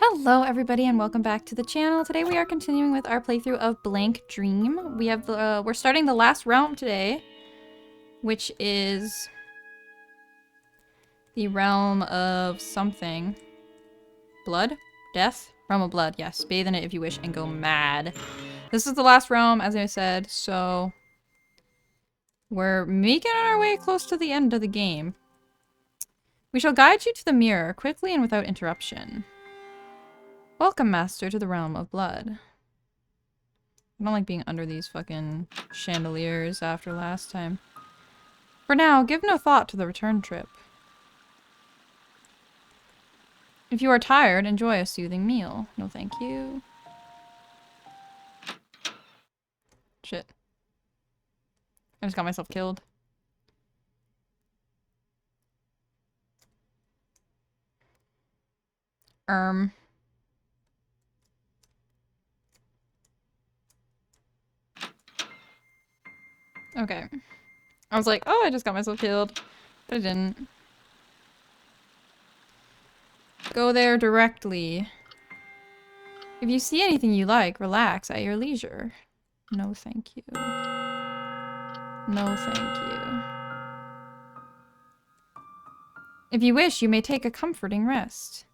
Hello everybody and welcome back to the channel. Today we are continuing with our playthrough of Blank Dream. We're starting the last realm today, which is the realm of something. Blood? Death? Realm of blood, yes. Bathe in it if you wish and go mad. This is the last realm, as I said, so we're making our way close to the end of the game. We shall guide you to the mirror, quickly and without interruption. Welcome, Master, to the realm of blood. I don't like being under these fucking chandeliers after last time. For now, give no thought to the return trip. If you are tired, enjoy a soothing meal. No thank you. Shit. I just got myself killed. Okay. I was like, oh, I just got myself killed. But I didn't. Go there directly. If you see anything you like, relax at your leisure. No thank you. No thank you. If you wish, you may take a comforting rest.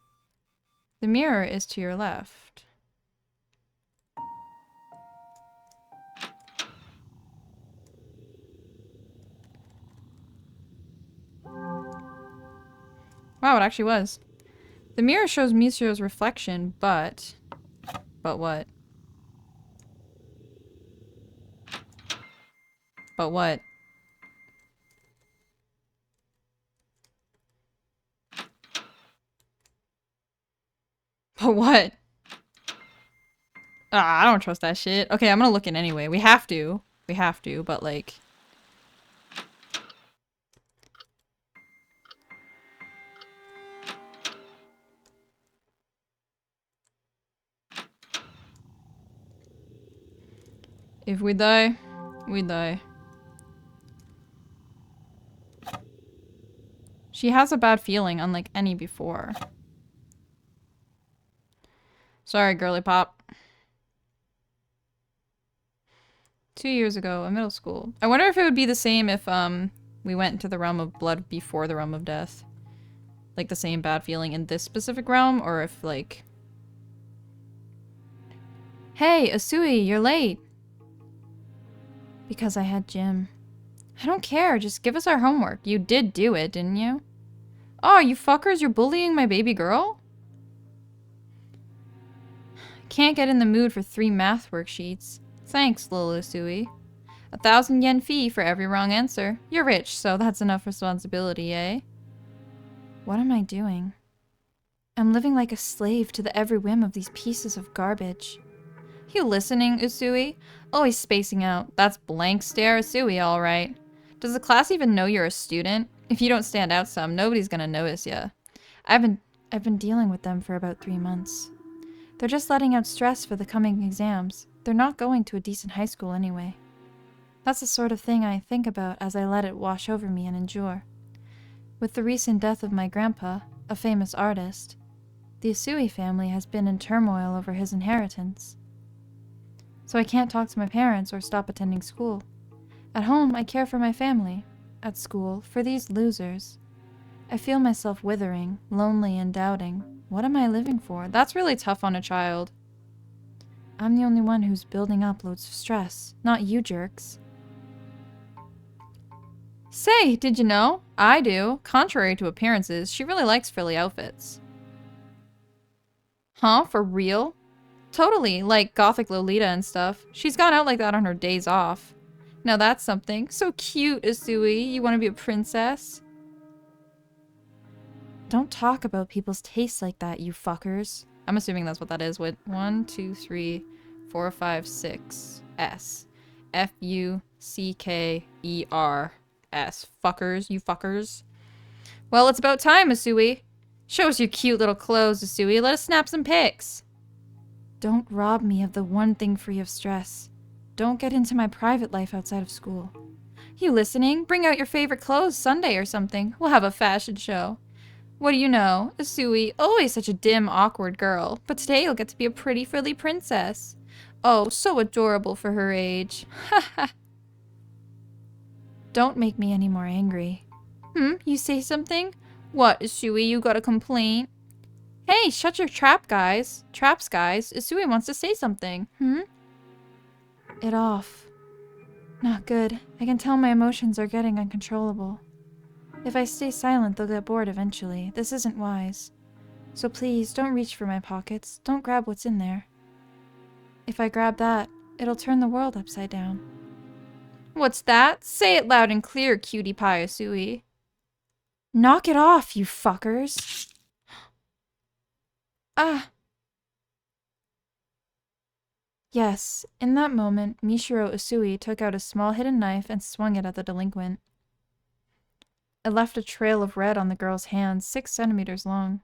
The mirror is to your left. Wow, it actually was. The mirror shows Mishiro's reflection, but... But what? But what? But what? Ah, I don't trust that shit. Okay, I'm gonna look in anyway. We have to. We have to, but like... If we die, we die. She has a bad feeling, unlike any before. Sorry, girly pop. 2 years ago, a middle school. I wonder if it would be the same if, we went into the realm of blood before the realm of death. Like, the same bad feeling in this specific realm, or if, like... Hey, Asui, you're late! Because I had gym. I don't care, just give us our homework. You did do it, didn't you? Oh, you fuckers, you're bullying my baby girl? Can't get in the mood for 3 math worksheets. Thanks, little Asui. 1,000 yen fee for every wrong answer. You're rich, so that's enough responsibility, eh? What am I doing? I'm living like a slave to the every whim of these pieces of garbage. You listening, Usui? Always spacing out. That's blank stare Usui, alright. Does the class even know you're a student? If you don't stand out some, nobody's gonna notice ya. I've been dealing with them for about 3 months. They're just letting out stress for the coming exams. They're not going to a decent high school anyway. That's the sort of thing I think about as I let it wash over me and endure. With the recent death of my grandpa, a famous artist, the Usui family has been in turmoil over his inheritance. So I can't talk to my parents or stop attending school. At home, I care for my family. At school, for these losers. I feel myself withering, lonely and doubting. What am I living for? That's really tough on a child. I'm the only one who's building up loads of stress, not you jerks. Say, did you know? I do. Contrary to appearances, she really likes frilly outfits. Huh? For real? Totally, like gothic Lolita and stuff. She's gone out like that on her days off. Now that's something. So cute, Asui. You want to be a princess? Don't talk about people's tastes like that, you fuckers. I'm assuming that's what that is. With 1, 2, 3, 4, 5, 6. S. F-U-C-K-E-R-S. Fuckers, you fuckers. Well, it's about time, Asui. Show us your cute little clothes, Asui. Let us snap some pics. Don't rob me of the one thing free of stress. Don't get into my private life outside of school. You listening? Bring out your favorite clothes Sunday or something. We'll have a fashion show. What do you know? Asui, always such a dim, awkward girl. But today you'll get to be a pretty, frilly princess. Oh, so adorable for her age. Haha. Don't make me any more angry. You say something? What, Asui, you got a complaint? Hey, shut your traps, guys. Asui wants to say something. It off. Not good. I can tell my emotions are getting uncontrollable. If I stay silent, they'll get bored eventually. This isn't wise. So please, don't reach for my pockets. Don't grab what's in there. If I grab that, it'll turn the world upside down. What's that? Say it loud and clear, cutie pie Asui. Knock it off, you fuckers. Ah. Yes, in that moment, Mishiro Asui took out a small hidden knife and swung it at the delinquent. It left a trail of red on the girl's hands, 6 centimeters long.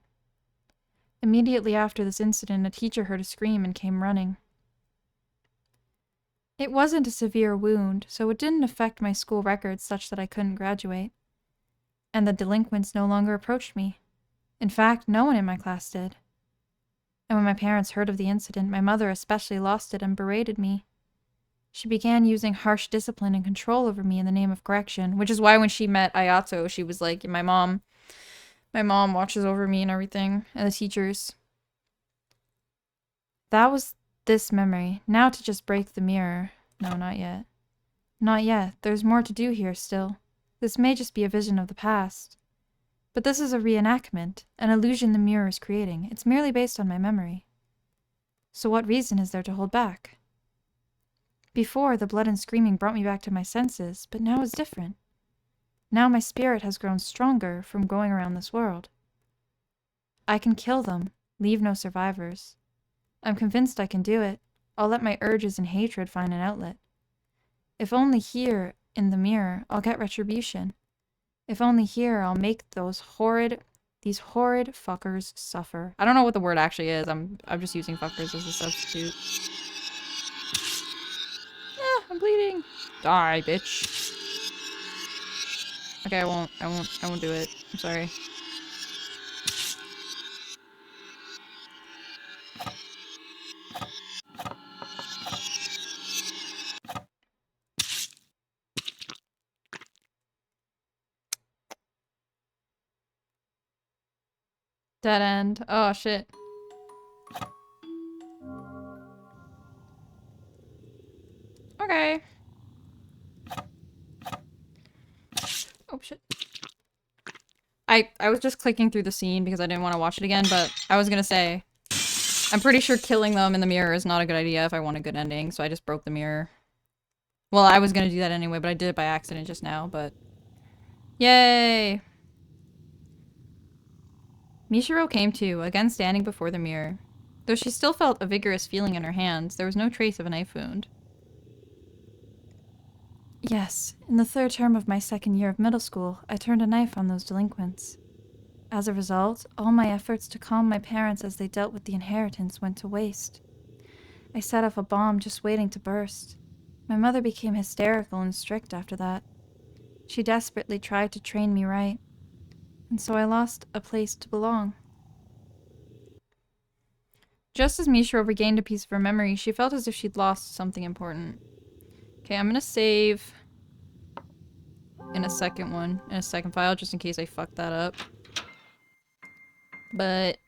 Immediately after this incident, a teacher heard a scream and came running. It wasn't a severe wound, so it didn't affect my school records such that I couldn't graduate. And the delinquents no longer approached me. In fact, no one in my class did. And when my parents heard of the incident, my mother especially lost it and berated me. She began using harsh discipline and control over me in the name of correction, which is why when she met Ayato, she was like, my mom watches over me and everything, and the teachers. That was this memory. Now to just break the mirror. No, not yet. Not yet. There's more to do here still. This may just be a vision of the past. But this is a reenactment, an illusion the mirror is creating. It's merely based on my memory. So what reason is there to hold back? Before, the blood and screaming brought me back to my senses, but now it's different. Now my spirit has grown stronger from going around this world. I can kill them, leave no survivors. I'm convinced I can do it. I'll let my urges and hatred find an outlet. If only here, in the mirror, I'll get retribution. If only here, I'll make these horrid fuckers suffer. I don't know what the word actually is. I'm just using fuckers as a substitute. I'm bleeding. Die, bitch. Okay, I won't do it. I'm sorry. Dead end. Oh, shit. Okay. Oh, shit. I was just clicking through the scene because I didn't want to watch it again, but I was gonna say, I'm pretty sure killing them in the mirror is not a good idea if I want a good ending, so I just broke the mirror. Well, I was gonna do that anyway, but I did it by accident just now, but... Yay! Mishiro came to, again standing before the mirror. Though she still felt a vigorous feeling in her hands, there was no trace of a knife wound. Yes, in the 3rd term of my 2nd year of middle school, I turned a knife on those delinquents. As a result, all my efforts to calm my parents as they dealt with the inheritance went to waste. I set off a bomb just waiting to burst. My mother became hysterical and strict after that. She desperately tried to train me right, and so I lost a place to belong. Just as Mishiro regained a piece of her memory, she felt as if she'd lost something important. Okay, I'm gonna save in a second file, just in case I fuck that up. But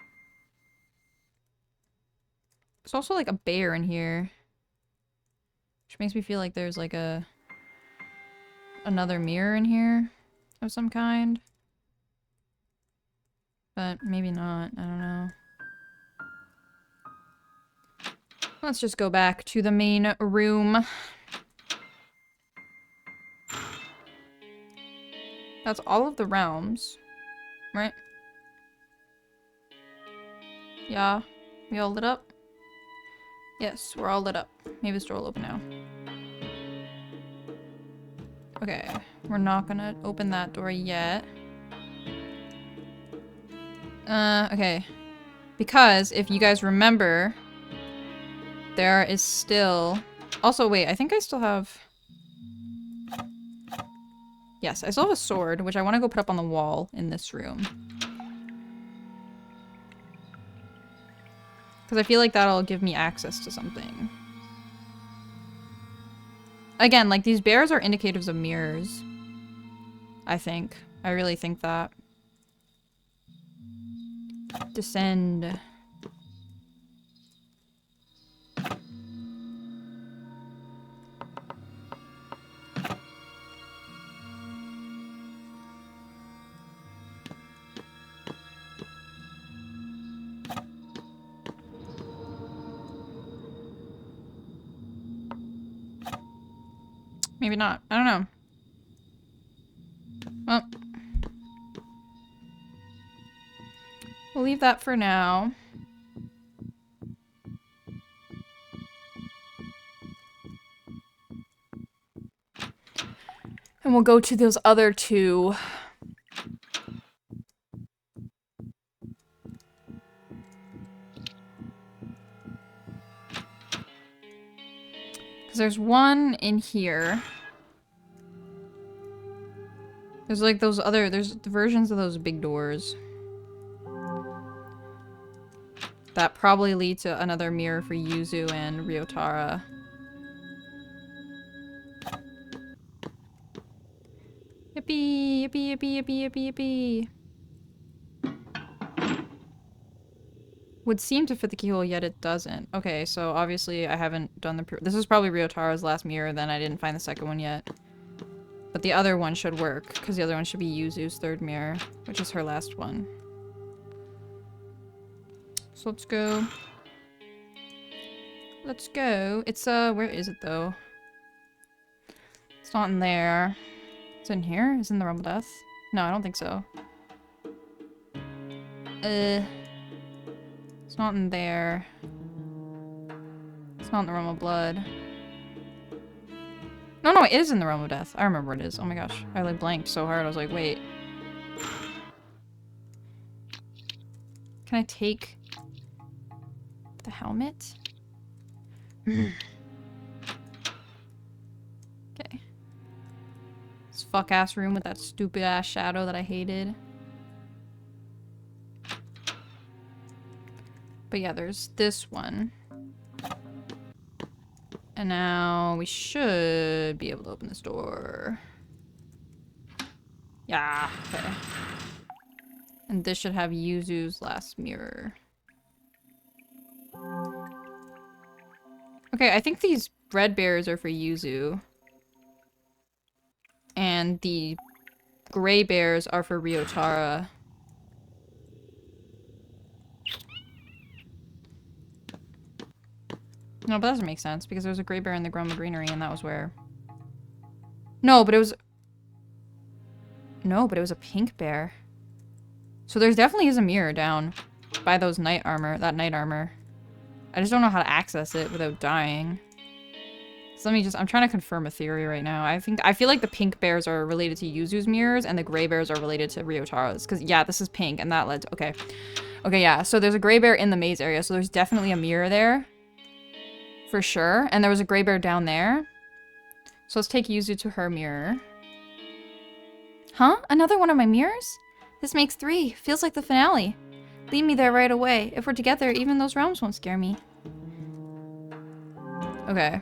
there's also like a bear in here, which makes me feel like there's like another mirror in here of some kind. But maybe not, I don't know. Let's just go back to the main room. That's all of the realms, right? Yeah, we all lit up? Yes, we're all lit up. Maybe this door will open now. Okay, we're not gonna open that door yet. Okay. Because, if you guys remember, there is still... Also, wait, I think I still have... Yes, I still have a sword, which I want to go put up on the wall in this room. Because I feel like that'll give me access to something. Again, like, these bears are indicators of mirrors. I think. I really think that. Descend. Maybe not. I don't know. Well. We'll leave that for now. And we'll go to those other two. Because there's one in here. There's like those other, there's versions of those big doors. That probably lead to another mirror for Yuzu and Ryotaro. Yippee! Yippee! Yippee! Yippee! Yippee! Yippee! Would seem to fit the keyhole, yet it doesn't. Okay, so obviously I haven't done the... This is probably Ryotaro's last mirror, then I didn't find the second one yet. But the other one should work, because the other one should be Yuzu's third mirror, which is her last one. So let's go. Let's go. It's, where is it, though? It's not in there. It's in here? Is it in the Realm of Death? No, I don't think so. It's not in there. It's not in the Realm of Blood. No, no, it is in the Realm of Death. I remember it is. Oh my gosh. I like blanked so hard. I was like, wait. Can I take the helmet? Okay. This fuck-ass room with that stupid-ass shadow that I hated. But yeah, there's this one. And now we should be able to open this door. Yeah, okay. And this should have Yuzu's last mirror. Okay, I think these red bears are for Yuzu. And the gray bears are for Ryotaro. No, but that doesn't make sense, because there was a gray bear in the Groma Greenery, and that was where... No, but it was... No, but it was a pink bear. So there definitely is a mirror down by those knight armor, that knight armor. I just don't know how to access it without dying. So let me just... I'm trying to confirm a theory right now. I feel like the pink bears are related to Yuzu's mirrors, and the gray bears are related to Ryotaro's. Because, yeah, this is pink, and that led to... Okay. Okay, yeah. So there's a gray bear in the maze area, so there's definitely a mirror there. For sure. And there was a gray bear down there. So let's take Yuzu to her mirror. Huh? Another one of my mirrors? This makes 3. Feels like the finale. Lead me there right away. If we're together, even those realms won't scare me. Okay.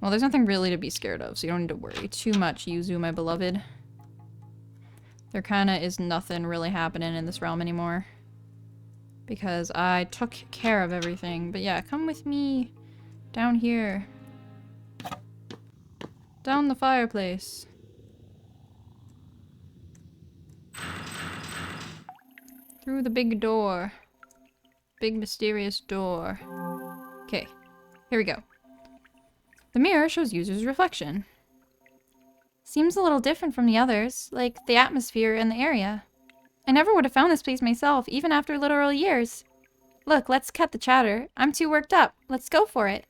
Well, there's nothing really to be scared of, so you don't need to worry too much, Yuzu, my beloved. There kinda is nothing really happening in this realm anymore. Because I took care of everything. But yeah, come with me. Down here. Down the fireplace. Through the big door. Big mysterious door. Okay. Here we go. The mirror shows Yuzu's reflection. Seems a little different from the others. Like the atmosphere and the area. I never would have found this place myself, even after literal years. Look, let's cut the chatter. I'm too worked up. Let's go for it.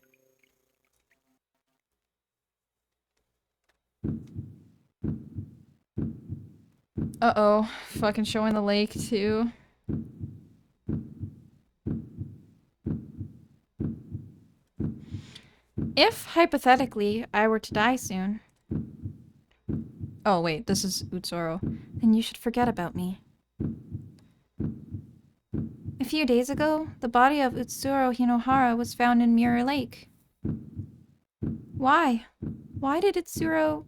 Uh-oh. Fucking showing the lake, too. If, hypothetically, I were to die soon... Oh, wait. This is Utsuro. Then you should forget about me. few days ago, the body of Utsuro Hinohara was found in Mirror Lake. Why? Why did Utsuro...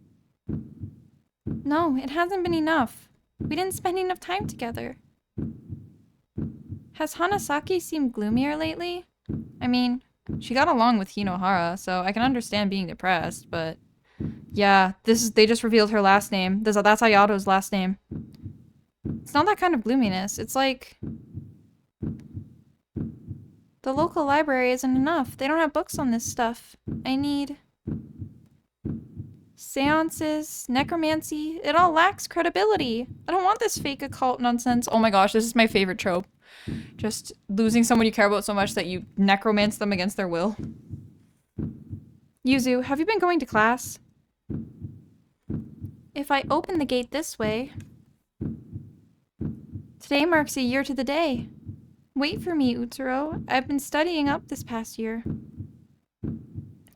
No, it hasn't been enough. We didn't spend enough time together. Has Hanasaki seemed gloomier lately? I mean, she got along with Hinohara, so I can understand being depressed, but... Yeah, they just revealed her last name. That's Ayato's last name. It's not that kind of gloominess. It's like... The local library isn't enough. They don't have books on this stuff. I need... Seances, necromancy, it all lacks credibility. I don't want this fake occult nonsense. Oh my gosh, this is my favorite trope. Just losing someone you care about so much that you necromance them against their will. Yuzu, have you been going to class? If I open the gate this way... Today marks a year to the day. Wait for me, Utsuro. I've been studying up this past year.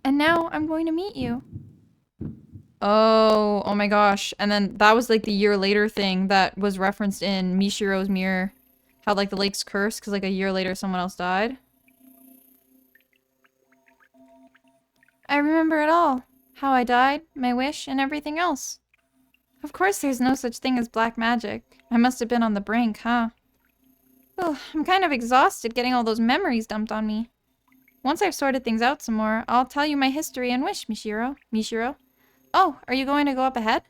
And now I'm going to meet you. Oh my gosh. And then that was like the year later thing that was referenced in Mishiro's mirror. How like the lake's cursed because like a year later someone else died. I remember it all. How I died, my wish, and everything else. Of course there's no such thing as black magic. I must have been on the brink, huh? Oh, I'm kind of exhausted getting all those memories dumped on me. Once I've sorted things out some more, I'll tell you my history and wish, Mishiro. Oh, are you going to go up ahead?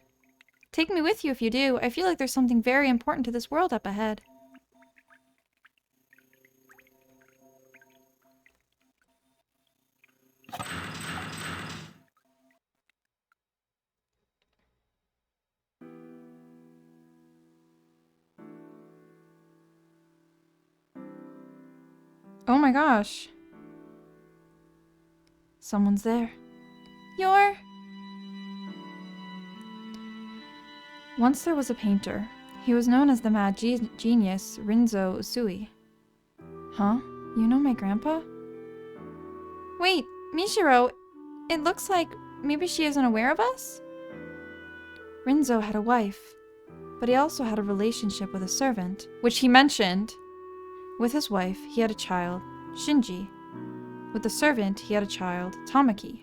Take me with you if you do. I feel like there's something very important to this world up ahead. Oh my gosh. Someone's there. You're... Once there was a painter. He was known as the mad genius Rinzo Usui. Huh? You know my grandpa? Wait, Mishiro, it looks like maybe she isn't aware of us? Rinzo had a wife, but he also had a relationship with a servant, which he mentioned. With his wife, he had a child, Shinji. With the servant, he had a child, Tamaki.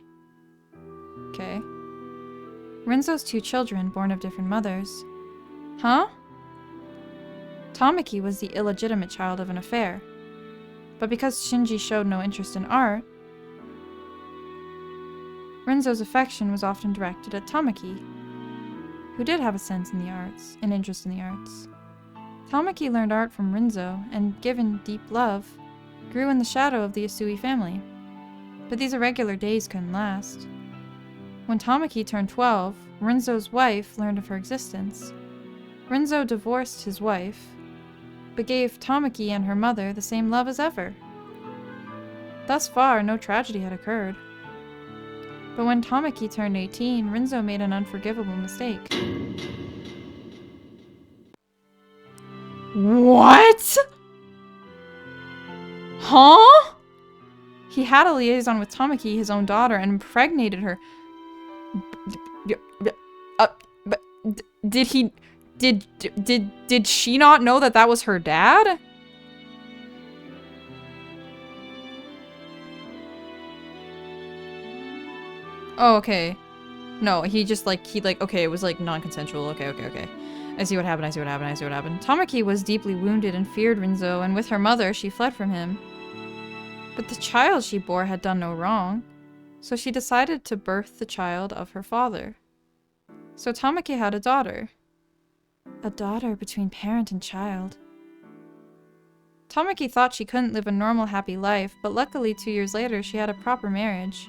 Okay. Rinzo's 2 children, born of different mothers. Huh? Tamaki was the illegitimate child of an affair. But because Shinji showed no interest in art, Rinzo's affection was often directed at Tamaki, who did have a sense in the arts, an interest in the arts. Tamaki learned art from Rinzo, and given deep love, grew in the shadow of the Usui family. But these irregular days couldn't last. When Tamaki turned 12, Rinzo's wife learned of her existence. Rinzo divorced his wife, but gave Tamaki and her mother the same love as ever. Thus far, no tragedy had occurred. But when Tamaki turned 18, Rinzo made an unforgivable mistake. What? Huh? He had a liaison with Tamaki, his own daughter, and impregnated her. But did he... Did she not know that that was her dad? Oh, okay. No, he just like, okay, it was like non-consensual. Okay. I see what happened. Tamaki was deeply wounded and feared Rinzo, and with her mother, she fled from him. But the child she bore had done no wrong, so she decided to birth the child of her father. So Tamaki had a daughter. A daughter between parent and child. Tamaki thought she couldn't live a normal, happy life, but luckily 2 years later she had a proper marriage.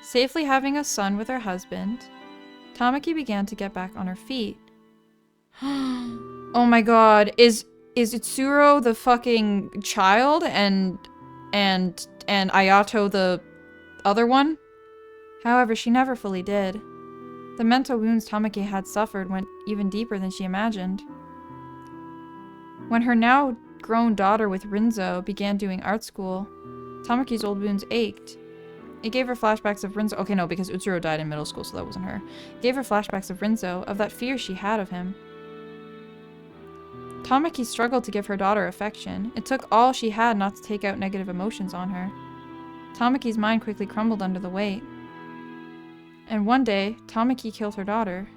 Safely having a son with her husband, Tamaki began to get back on her feet. Oh my god, is Utsuro the fucking child and Ayato the other one? However, she never fully did. The mental wounds Tamaki had suffered went even deeper than she imagined. When her now grown daughter with Rinzo began doing art school, Tamaki's old wounds ached. It gave her flashbacks of Rinzo. Okay, no, because Utsuro died in middle school, so that wasn't her. It gave her flashbacks of Rinzo, of that fear she had of him. Tamaki struggled to give her daughter affection. It took all she had not to take out negative emotions on her. Tamaki's mind quickly crumbled under the weight. And one day, Tamaki killed her daughter.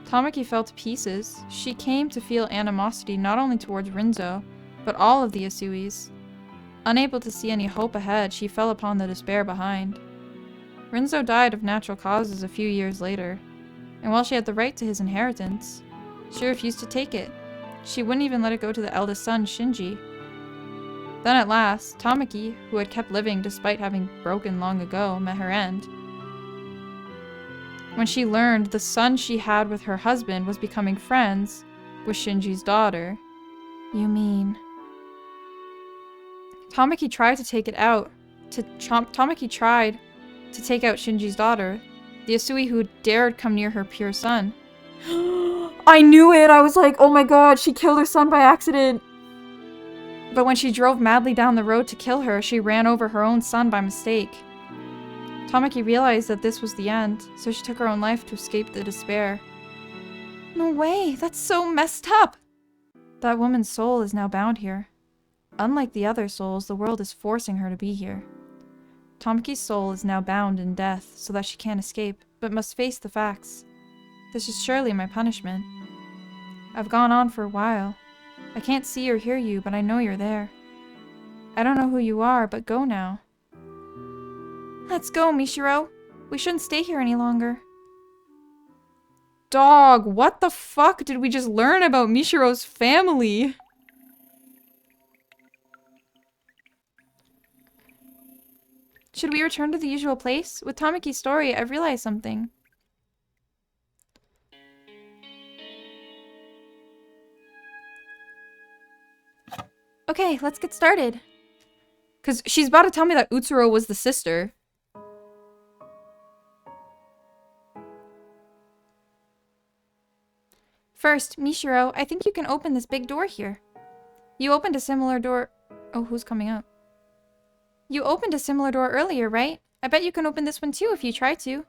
Tamaki fell to pieces. She came to feel animosity not only towards Rinzo, but all of the Asuis. Unable to see any hope ahead, she fell upon the despair behind. Rinzo died of natural causes a few years later, and while she had the right to his inheritance, she refused to take it. She wouldn't even let it go to the eldest son, Shinji. Then at last, Tamaki, who had kept living despite having broken long ago, met her end. When she learned the son she had with her husband was becoming friends with Shinji's daughter. You mean... Tamaki tried to take it out. Tamaki tried to take out Shinji's daughter, the Asui who dared come near her pure son. I knew it! I was like, oh my god, she killed her son by accident! But when she drove madly down the road to kill her, she ran over her own son by mistake. Tamaki realized that this was the end, so she took her own life to escape the despair. No way! That's so messed up! That woman's soul is now bound here. Unlike the other souls, the world is forcing her to be here. Tamaki's soul is now bound in death, so that she can't escape, but must face the facts. This is surely my punishment. I've gone on for a while. I can't see or hear you, but I know you're there. I don't know who you are, but go now. Let's go, Mishiro. We shouldn't stay here any longer. Dog, what the fuck did we just learn about Mishiro's family? Should we return to the usual place? With Tamaki's story, I've realized something. Okay, let's get started. Because she's about to tell me that Utsuro was the sister. First, Mishiro, I think you can open this big door here. You opened a similar door... Oh, who's coming up? You opened a similar door earlier, right? I bet you can open this one too if you try to.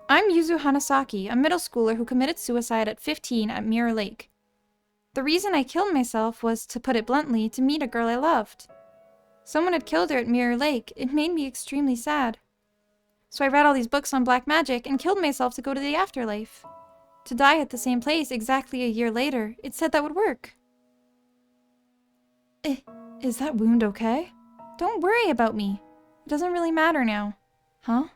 I'm Yuzu Hanasaki, a middle schooler who committed suicide at 15 at Mirror Lake. The reason I killed myself was, to put it bluntly, to meet a girl I loved. Someone had killed her at Mirror Lake. It made me extremely sad. So I read all these books on black magic and killed myself to go to the afterlife. To die at the same place exactly a year later, it said that would work. Is that wound okay? Don't worry about me. It doesn't really matter now. Huh?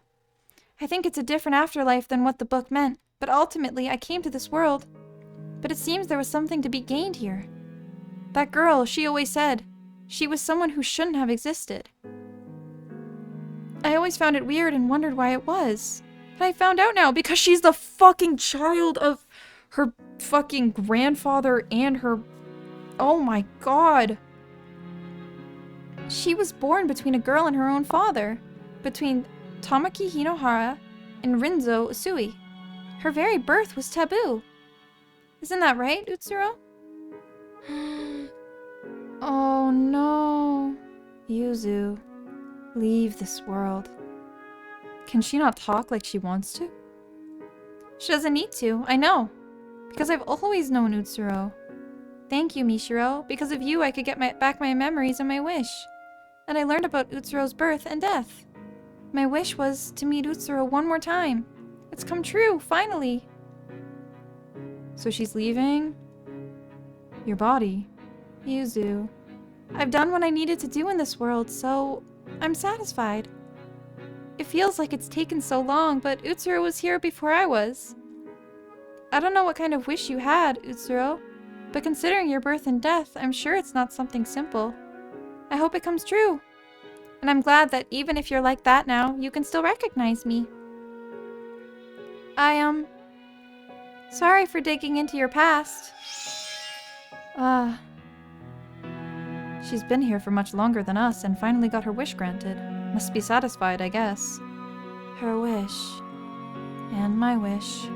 I think it's a different afterlife than what the book meant, but ultimately I came to this world. But it seems there was something to be gained here. That girl, she always said, she was someone who shouldn't have existed. I always found it weird and wondered why it was. But I found out now, because she's the fucking child of her fucking grandfather and her... Oh my god. She was born between a girl and her own father. Between Tamaki Hinohara and Rinzo Usui. Her very birth was taboo. Isn't that right, Utsuro? Oh no. Yuzu, leave this world. Can she not talk like she wants to? She doesn't need to, I know. Because I've always known Utsuro. Thank you, Mishiro. Because of you, I could get back my memories and my wish. And I learned about Utsuro's birth and death. My wish was to meet Utsuro one more time. It's come true, finally. So she's leaving? Your body. Yuzu. I've done what I needed to do in this world, so I'm satisfied. It feels like it's taken so long, but Utsuro was here before I was. I don't know what kind of wish you had, Utsuro, but considering your birth and death, I'm sure it's not something simple. I hope it comes true. And I'm glad that even if you're like that now, you can still recognize me. Sorry for digging into your past. She's been here for much longer than us and finally got her wish granted. Must be satisfied, I guess. Her wish. And my wish.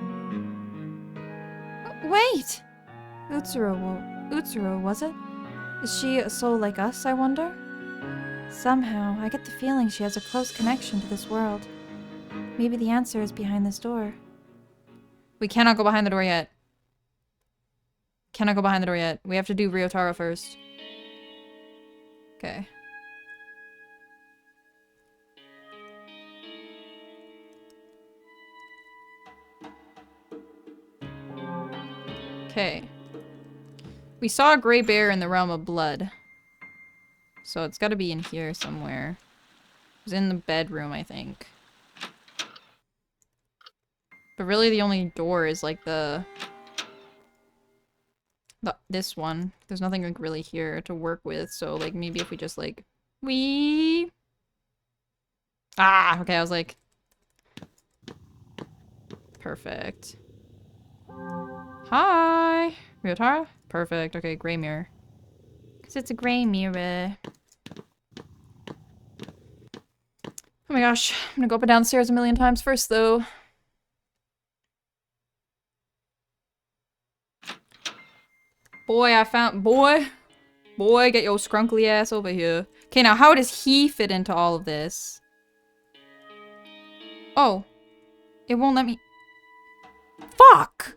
Wait! Utsuro, was it? Is she a soul like us, I wonder? Somehow, I get the feeling she has a close connection to this world. Maybe the answer is behind this door. We cannot go behind the door yet. Cannot go behind the door yet. We have to do Ryotaro first. Okay. Okay. We saw a gray bear in the realm of blood. So it's gotta be in here somewhere. It was in the bedroom, I think. But really the only door is like this one. There's nothing like really here to work with, so like maybe if we just like Ah, okay, I was like perfect. Hi! Ryotaro? Perfect. Okay, gray mirror. Because it's a gray mirror. Oh my gosh. I'm gonna go up and down the stairs a million times first, though. Boy, I found- Boy! Boy, get your scrunkly ass over here. Okay, now how does he fit into all of this? Oh. It won't let me- Fuck!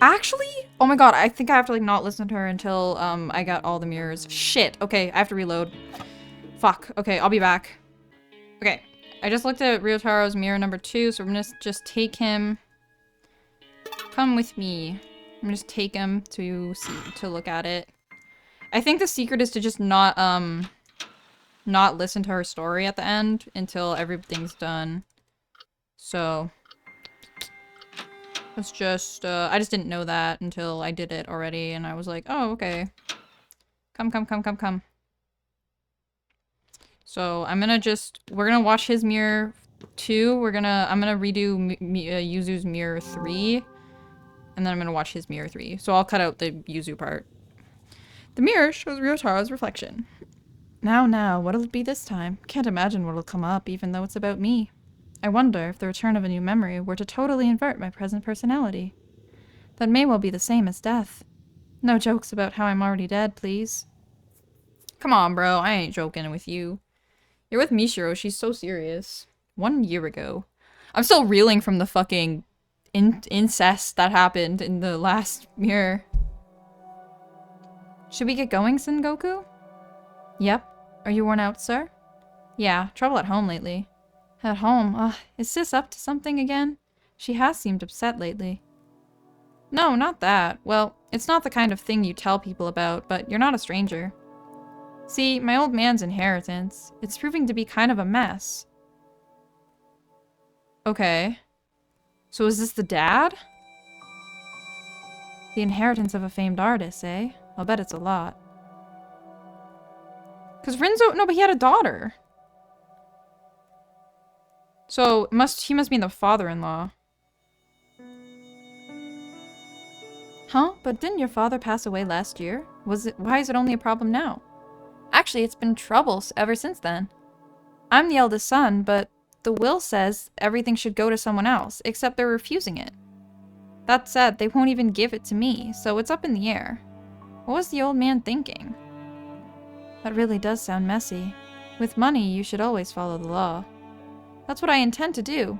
Actually? Oh my god, I think I have to like not listen to her until I got all the mirrors. Shit. Okay, I have to reload. Fuck. Okay, I'll be back. Okay. I just looked at Ryotaro's mirror number 2, so we're gonna just take him. Come with me. I'm gonna just take him to look at it. I think the secret is to just not listen to her story at the end until everything's done. So let's just, I just didn't know that until I did it already, and I was like, oh, okay. Come. So I'm gonna we're gonna watch his mirror 2, I'm gonna redo Yuzu's mirror 3, and then I'm gonna watch his mirror 3. So I'll cut out the Yuzu part. The mirror shows Ryotaro's reflection. Now, what'll it be this time? Can't imagine what'll come up, even though it's about me. I wonder if the return of a new memory were to totally invert my present personality. That may well be the same as death. No jokes about how I'm already dead, please. Come on, bro. I ain't joking with you. You're with Mishiro. She's so serious. 1 year ago. I'm still reeling from the fucking incest that happened in the last mirror. Should we get going, Sengoku? Yep. Are you worn out, sir? Yeah, trouble at home lately. At home? Is Sis up to something again? She has seemed upset lately. No, not that. Well, it's not the kind of thing you tell people about, but you're not a stranger. See, my old man's inheritance, it's proving to be kind of a mess. Okay. So is this the dad? The inheritance of a famed artist, eh? I'll bet it's a lot. Because Rinzo- no, but he had a daughter. So, he must be the father-in-law. Huh? But didn't your father pass away last year? Why is it only a problem now? Actually, it's been trouble ever since then. I'm the eldest son, but the will says everything should go to someone else, except they're refusing it. That said, they won't even give it to me, so it's up in the air. What was the old man thinking? That really does sound messy. With money, you should always follow the law. That's what I intend to do.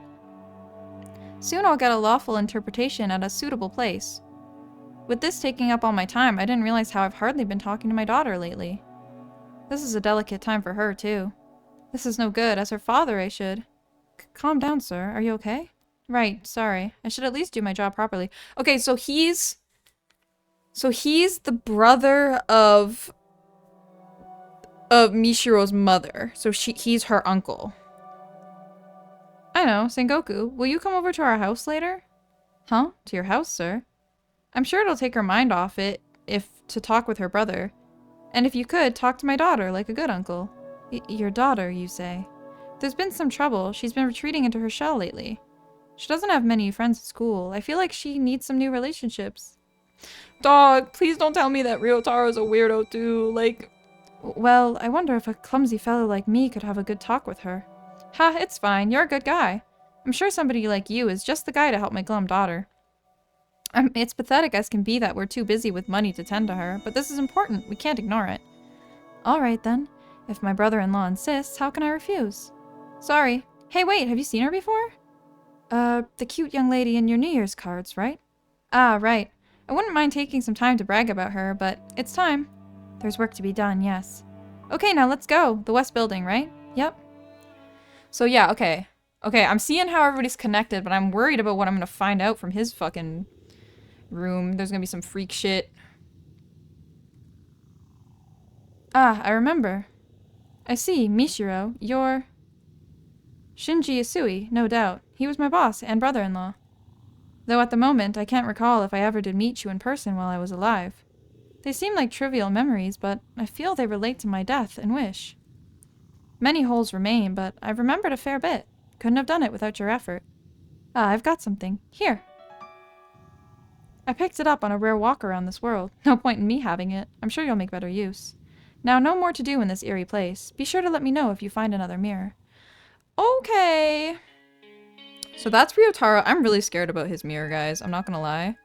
Soon I'll get a lawful interpretation at a suitable place. With this taking up all my time, I didn't realize how I've hardly been talking to my daughter lately. This is a delicate time for her, too. This is no good. As her father, I should... Calm down, sir. Are you okay? Right, sorry. I should at least do my job properly. Okay, so he's the brother of Mishiro's mother. So he's her uncle. I know, Sengoku. Will you come over to our house later? Huh? To your house, sir? I'm sure it'll take her mind off it to talk with her brother. And if you could, talk to my daughter like a good uncle. Your daughter, you say? There's been some trouble. She's been retreating into her shell lately. She doesn't have many friends at school. I feel like she needs some new relationships. Dog, please don't tell me that Ryotaro's a weirdo too, like... Well, I wonder if a clumsy fellow like me could have a good talk with her. Ha, it's fine. You're a good guy. I'm sure somebody like you is just the guy to help my glum daughter. It's pathetic as can be that we're too busy with money to tend to her, but this is important. We can't ignore it. Alright then. If my brother-in-law insists, how can I refuse? Sorry. Hey, wait, have you seen her before? The cute young lady in your New Year's cards, right? Ah, right. I wouldn't mind taking some time to brag about her, but it's time. There's work to be done, yes. Okay, now let's go. The West Building, right? Yep. So yeah, okay. Okay, I'm seeing how everybody's connected, but I'm worried about what I'm gonna find out from his fucking room. There's gonna be some freak shit. Ah, I remember. I see, Mishiro, you're... Shinji Isui, no doubt. He was my boss and brother-in-law. Though at the moment, I can't recall if I ever did meet you in person while I was alive. They seem like trivial memories, but I feel they relate to my death and wish. Many holes remain, but I've remembered a fair bit. Couldn't have done it without your effort. Ah, I've got something. Here. I picked it up on a rare walk around this world. No point in me having it. I'm sure you'll make better use. Now, no more to do in this eerie place. Be sure to let me know if you find another mirror. Okay. So that's Ryotaro. I'm really scared about his mirror, guys. I'm not gonna lie.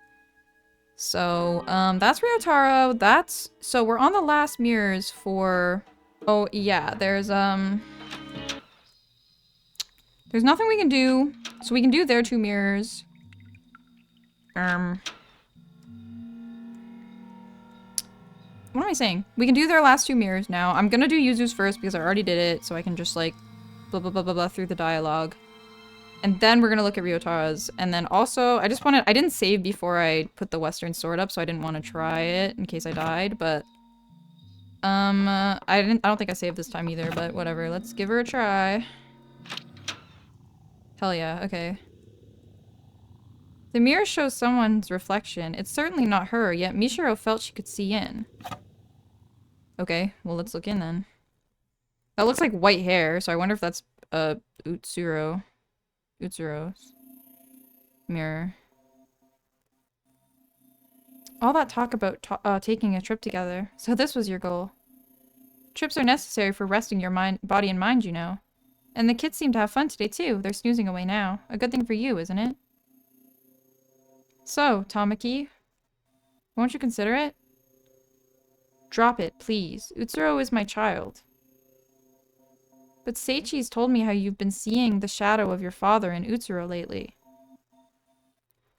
So, that's Ryotaro. That's... So we're on the last mirrors for... Oh, yeah. There's nothing we can do. So we can do their 2 mirrors. What am I saying? We can do their last 2 mirrors now. I'm gonna do Yuzu's first because I already did it, so I can just, like, blah blah blah blah blah through the dialogue. And then we're gonna look at Ryotaro's. And then also, I didn't save before I put the Western Sword up, so I didn't want to try it in case I died, but... I don't think I saved this time either, but whatever. Let's give her a try. Hell yeah, okay. The mirror shows someone's reflection. It's certainly not her, yet Mishiro felt she could see in. Okay, well let's look in then. That looks like white hair, so I wonder if that's, Utsuro's mirror. All that talk about taking a trip together. So this was your goal. Trips are necessary for resting your body and mind, you know. And the kids seem to have fun today too. They're snoozing away now. A good thing for you, isn't it? So, Tamaki, won't you consider it? Drop it, please. Utsuro is my child. But Seichi's told me how you've been seeing the shadow of your father in Utsuro lately.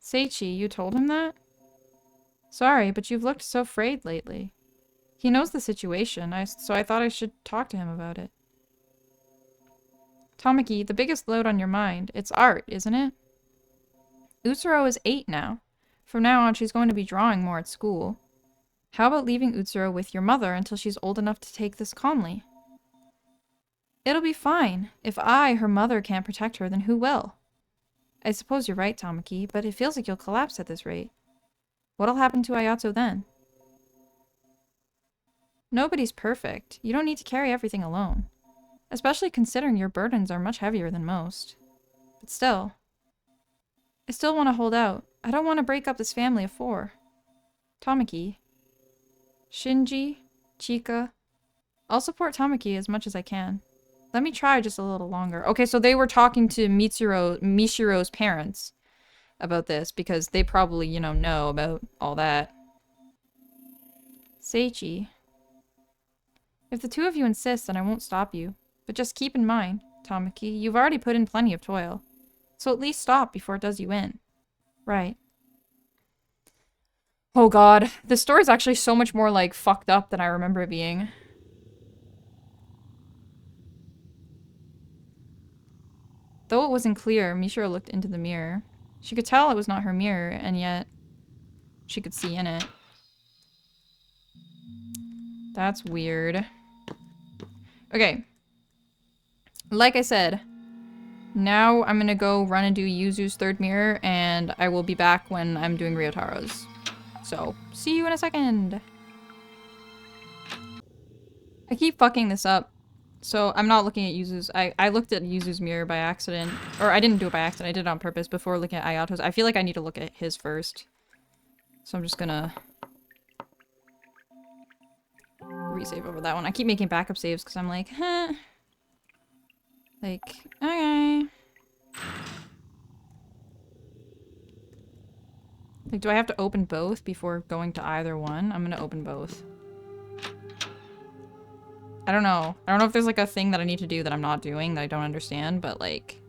Seichi, you told him that? Sorry, but you've looked so frayed lately. He knows the situation, so I thought I should talk to him about it. Tamaki, the biggest load on your mind, it's art, isn't it? Utsuro is 8 now. From now on, she's going to be drawing more at school. How about leaving Utsuro with your mother until she's old enough to take this calmly? It'll be fine. If I, her mother, can't protect her, then who will? I suppose you're right, Tamaki, but it feels like you'll collapse at this rate. What'll happen to Ayato then? Nobody's perfect. You don't need to carry everything alone. Especially considering your burdens are much heavier than most. But still. I still want to hold out. I don't want to break up this family of 4. Tamaki. Shinji. Chika. I'll support Tamaki as much as I can. Let me try just a little longer. Okay, so they were talking to Mishiro's parents about this because they probably, you know about all that. Seichi. If the 2 of you insist, then I won't stop you. But just keep in mind, Tamaki, you've already put in plenty of toil. So at least stop before it does you in. Right. Oh god, this story's actually so much more, like, fucked up than I remember it being. Though it wasn't clear, Mishiro looked into the mirror. She could tell it was not her mirror, and yet she could see in it. That's weird. Okay. Like I said, now I'm gonna go run and do Yuzu's 3rd mirror, and I will be back when I'm doing Ryotaro's. So, see you in a second! I keep fucking this up. So, I'm not looking at Yuzu's. I looked at Yuzu's mirror by accident. Or, I didn't do it by accident. I did it on purpose before looking at Ayato's. I feel like I need to look at his first. So, I'm just gonna resave over that one. I keep making backup saves because I'm like, huh. Like, okay. Like, do I have to open both before going to either one? I'm gonna open both. I don't know. I don't know if there's like a thing that I need to do that I'm not doing that I don't understand, but like...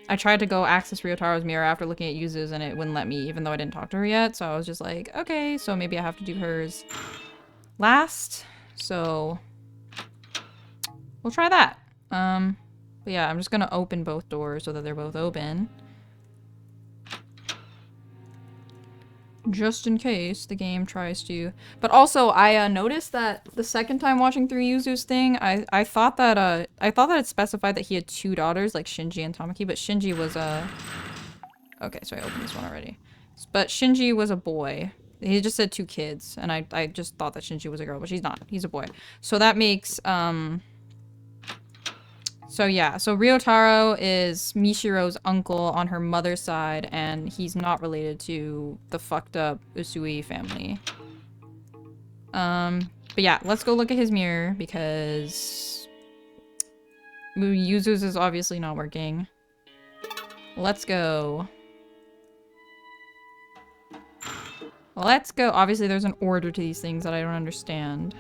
I tried to go access Ryotaro's mirror after looking at Yuzu's and it wouldn't let me, even though I didn't talk to her yet, so I was just like, okay, so maybe I have to do hers last. So... we'll try that. But yeah, I'm just gonna open both doors so that they're both open. Just in case the game tries to. But also, I noticed that the second time watching through Yuzu's thing, I thought that it specified that he had 2 daughters, like Shinji and Tamaki, but Shinji was okay, so I opened this one already. But Shinji was a boy. He just said 2 kids, and I just thought that Shinji was a girl, but she's not. He's a boy. So that makes, so yeah, so Ryotaro is Mishiro's uncle on her mother's side, and he's not related to the fucked up Usui family. But yeah, let's go look at his mirror, because Yuzu's is obviously not working. Let's go. Let's go. Obviously there's an order to these things that I don't understand.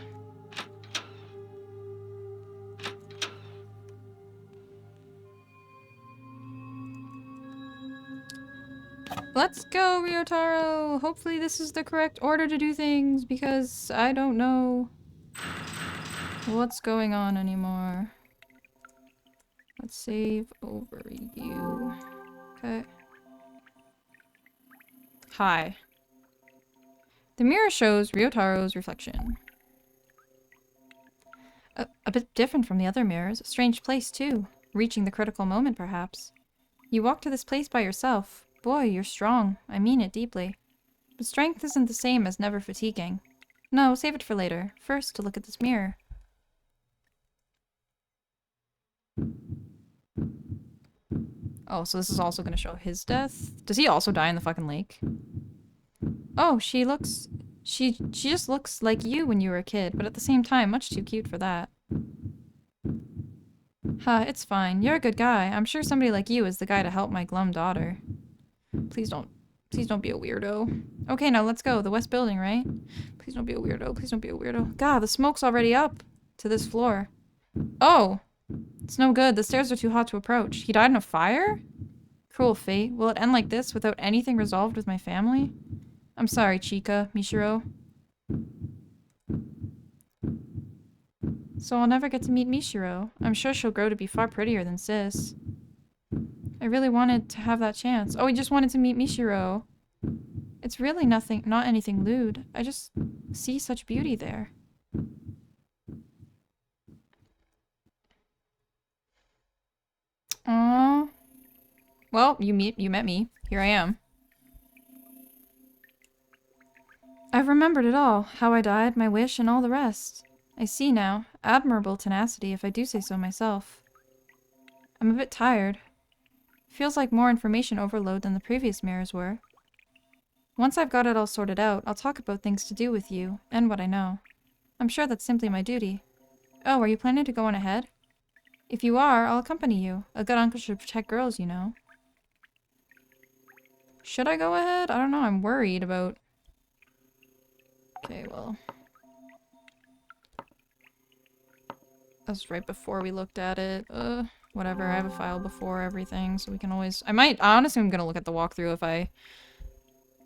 Let's go, Ryotaro! Hopefully this is the correct order to do things, because I don't know what's going on anymore. Let's save over you. Okay. Hi. The mirror shows Ryotaro's reflection. A bit different from the other mirrors. A strange place, too. Reaching the critical moment, perhaps. You walked to this place by yourself. Boy, you're strong. I mean it deeply. But strength isn't the same as never fatiguing. No, save it for later. First, to look at this mirror. Oh, so this is also gonna show his death? Does he also die in the fucking lake? Oh, she just looks like you when you were a kid, but at the same time, much too cute for that. Huh, it's fine. You're a good guy. I'm sure somebody like you is the guy to help my glum daughter. Please don't be a weirdo. Okay, now let's go. The west building, right? Please don't be a weirdo. Please don't be a weirdo. God, the smoke's already up to this floor. Oh! It's no good. The stairs are too hot to approach. He died in a fire? Cruel fate. Will it end like this without anything resolved with my family? I'm sorry, Chika, Mishiro. So I'll never get to meet Mishiro. I'm sure she'll grow to be far prettier than Sis. I really wanted to have that chance. Oh, he just wanted to meet Mishiro. It's really not anything lewd. I just see such beauty there. Aww. Well, you met me. Here I am. I've remembered it all. How I died, my wish, and all the rest. I see now. Admirable tenacity, if I do say so myself. I'm a bit tired. Feels like more information overload than the previous mirrors were. Once I've got it all sorted out, I'll talk about things to do with you, and what I know. I'm sure that's simply my duty. Oh, are you planning to go on ahead? If you are, I'll accompany you. A good uncle should protect girls, you know. Should I go ahead? I don't know, I'm worried about... Okay, well... That's right before we looked at it. Whatever, I have a file before everything, so we can always... honestly, I'm gonna look at the walkthrough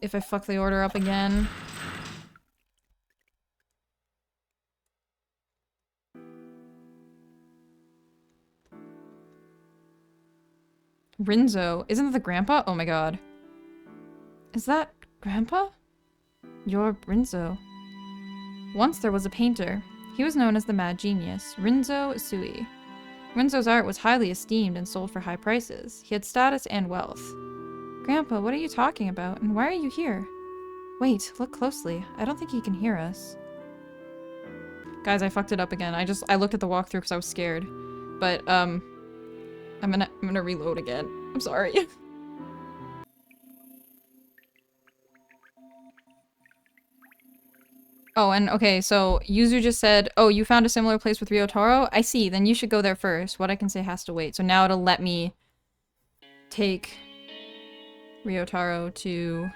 if I fuck the order up again. Rinzo. Isn't that the grandpa? Oh my god. Is that grandpa? You're Rinzo. Once there was a painter. He was known as the Mad Genius, Rinzo Usui. Rinzo's art was highly esteemed and sold for high prices. He had status and wealth. Grandpa, what are you talking about? And why are you here? Wait, look closely. I don't think he can hear us. Guys, I fucked it up again. I looked at the walkthrough because I was scared. But, I'm gonna reload again. I'm sorry. Oh, and okay, so Yuzu just said, oh, you found a similar place with Ryotaro? I see, then you should go there first. What I can say has to wait. So now it'll let me take Ryotaro to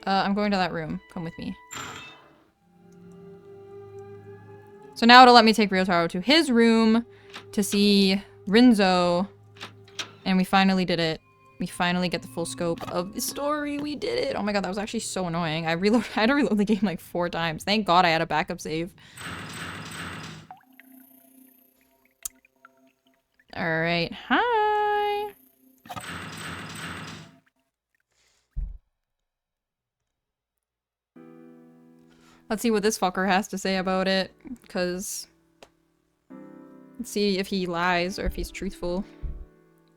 I'm going to that room. Come with me. So now it'll let me take Ryotaro to his room to see Rinzo. And we finally did it. We finally get the full scope of the story. We did it. Oh my god, that was actually so annoying. I had to reload the game like 4 times. Thank god I had a backup save. Alright. Hi! Let's see what this fucker has to say about it. Because... let's see if he lies or if he's truthful.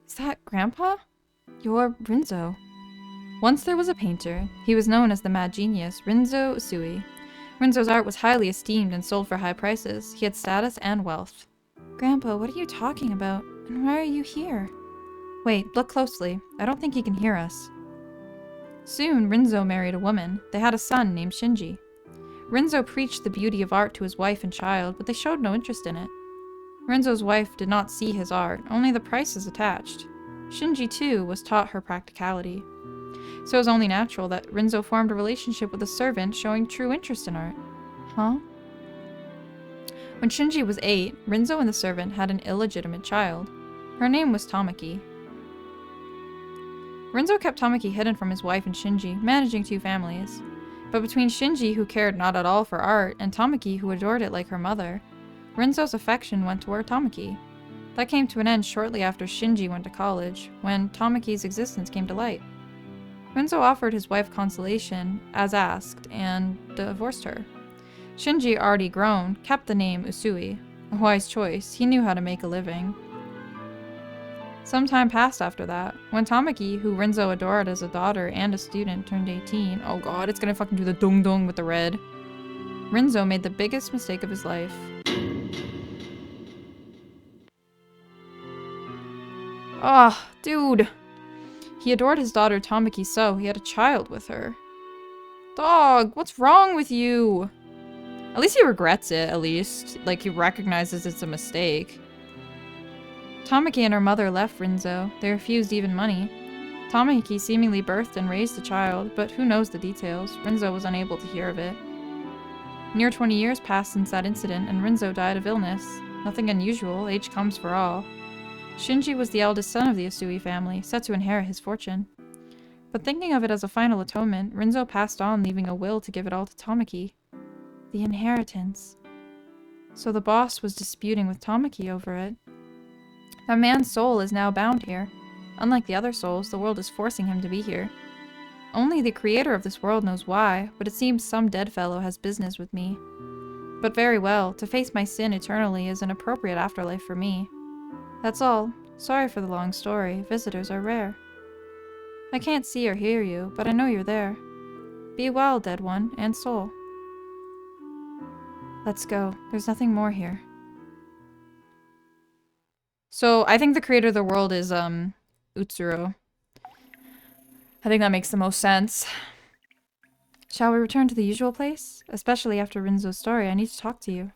Is that Grandpa? You're Rinzo. Once there was a painter. He was known as the mad genius, Rinzo Usui. Rinzo's art was highly esteemed and sold for high prices. He had status and wealth. Grandpa, what are you talking about? And why are you here? Wait, look closely. I don't think he can hear us. Soon, Rinzo married a woman. They had a son named Shinji. Rinzo preached the beauty of art to his wife and child, but they showed no interest in it. Rinzo's wife did not see his art, only the prices attached. Shinji, too, was taught her practicality. So it was only natural that Rinzo formed a relationship with a servant showing true interest in art. Huh? When Shinji was 8, Rinzo and the servant had an illegitimate child. Her name was Tamaki. Rinzo kept Tamaki hidden from his wife and Shinji, managing 2 families. But between Shinji, who cared not at all for art, and Tamaki, who adored it like her mother, Rinzo's affection went toward Tamaki. That came to an end shortly after Shinji went to college, when Tamaki's existence came to light. Rinzo offered his wife consolation, as asked, and divorced her. Shinji, already grown, kept the name Usui. A wise choice. He knew how to make a living. Some time passed after that. When Tamaki, who Rinzo adored as a daughter and a student, turned 18... oh god, it's gonna fucking do the dung-dung with the red. Rinzo made the biggest mistake of his life. Ah, dude. He adored his daughter Tamaki so he had a child with her. Dog, what's wrong with you? At least he regrets it, at least. Like, he recognizes it's a mistake. Tamaki and her mother left Rinzo. They refused even money. Tamaki seemingly birthed and raised the child, but who knows the details? Rinzo was unable to hear of it. Near 20 years passed since that incident, and Rinzo died of illness. Nothing unusual, age comes for all. Shinji was the eldest son of the Usui family, set to inherit his fortune. But thinking of it as a final atonement, Rinzo passed on, leaving a will to give it all to Tamaki. The inheritance. So the boss was disputing with Tamaki over it. That man's soul is now bound here. Unlike the other souls, the world is forcing him to be here. Only the creator of this world knows why, but it seems some dead fellow has business with me. But very well, to face my sin eternally is an appropriate afterlife for me. That's all. Sorry for the long story. Visitors are rare. I can't see or hear you, but I know you're there. Be well, dead one, and soul. Let's go. There's nothing more here. So, I think the creator of the world is, Utsuro. I think that makes the most sense. Shall we return to the usual place? Especially after Rinzo's story, I need to talk to you.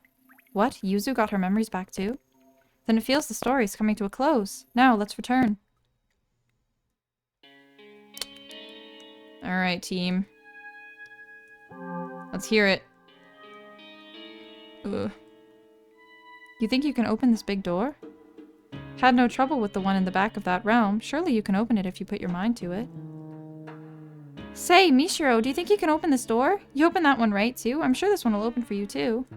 What? Yuzu got her memories back too? Then it feels the story is coming to a close. Now, let's return. Alright, team. Let's hear it. Ugh. You think you can open this big door? Had no trouble with the one in the back of that realm. Surely you can open it if you put your mind to it. Say, Mishiro, do you think you can open this door? You opened that one, right, too? I'm sure this one will open for you, too.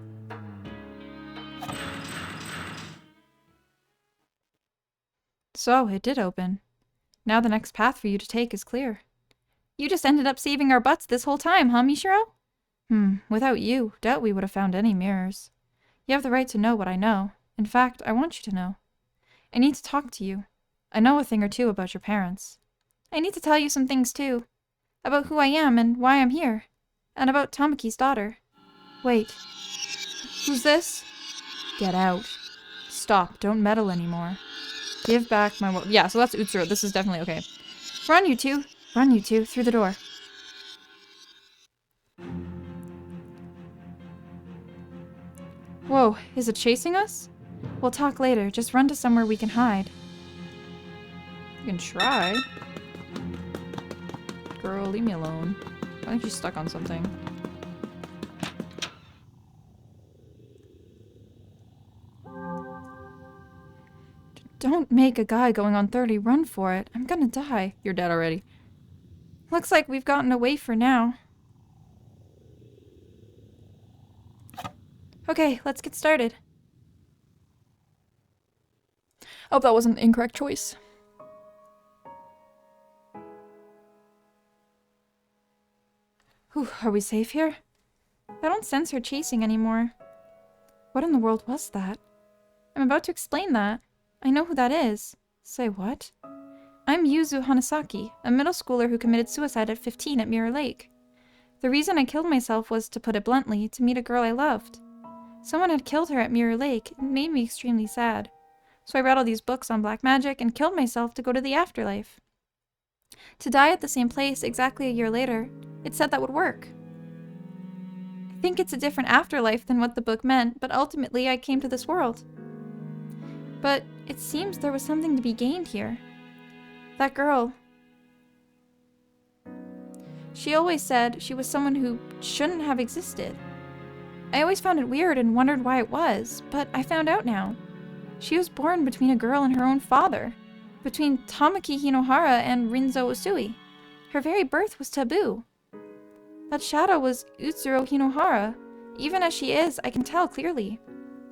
So, it did open. Now the next path for you to take is clear. You just ended up saving our butts this whole time, huh, Mishiro? Without you, doubt we would have found any mirrors. You have the right to know what I know. In fact, I want you to know. I need to talk to you. I know a thing or two about your parents. I need to tell you some things, too. About who I am and why I'm here. And about Tamaki's daughter. Wait. Who's this? Get out. Stop. Don't meddle anymore. Give back my yeah, so that's Utsuro. This is definitely okay. Run, you two. Run, you two. Through the door. Whoa, is it chasing us? We'll talk later. Just run to somewhere we can hide. You can try. Girl, leave me alone. I think she's stuck on something. Don't make a guy going on 30 run for it. I'm gonna die. You're dead already. Looks like we've gotten away for now. Okay, let's get started. Oh, that wasn't the incorrect choice. Whew, are we safe here? I don't sense her chasing anymore. What in the world was that? I'm about to explain that. I know who that is. Say what? I'm Yuzu Hanasaki, a middle schooler who committed suicide at 15 at Mirror Lake. The reason I killed myself was, to put it bluntly, to meet a girl I loved. Someone had killed her at Mirror Lake. It made me extremely sad. So I read all these books on black magic and killed myself to go to the afterlife. To die at the same place exactly a year later, it said that would work. I think it's a different afterlife than what the book meant, but ultimately I came to this world. But it seems there was something to be gained here. That girl. She always said she was someone who shouldn't have existed. I always found it weird and wondered why it was, but I found out now. She was born between a girl and her own father, between Tamaki Hinohara and Rinzo Usui. Her very birth was taboo. That shadow was Utsuro Hinohara. Even as she is, I can tell clearly,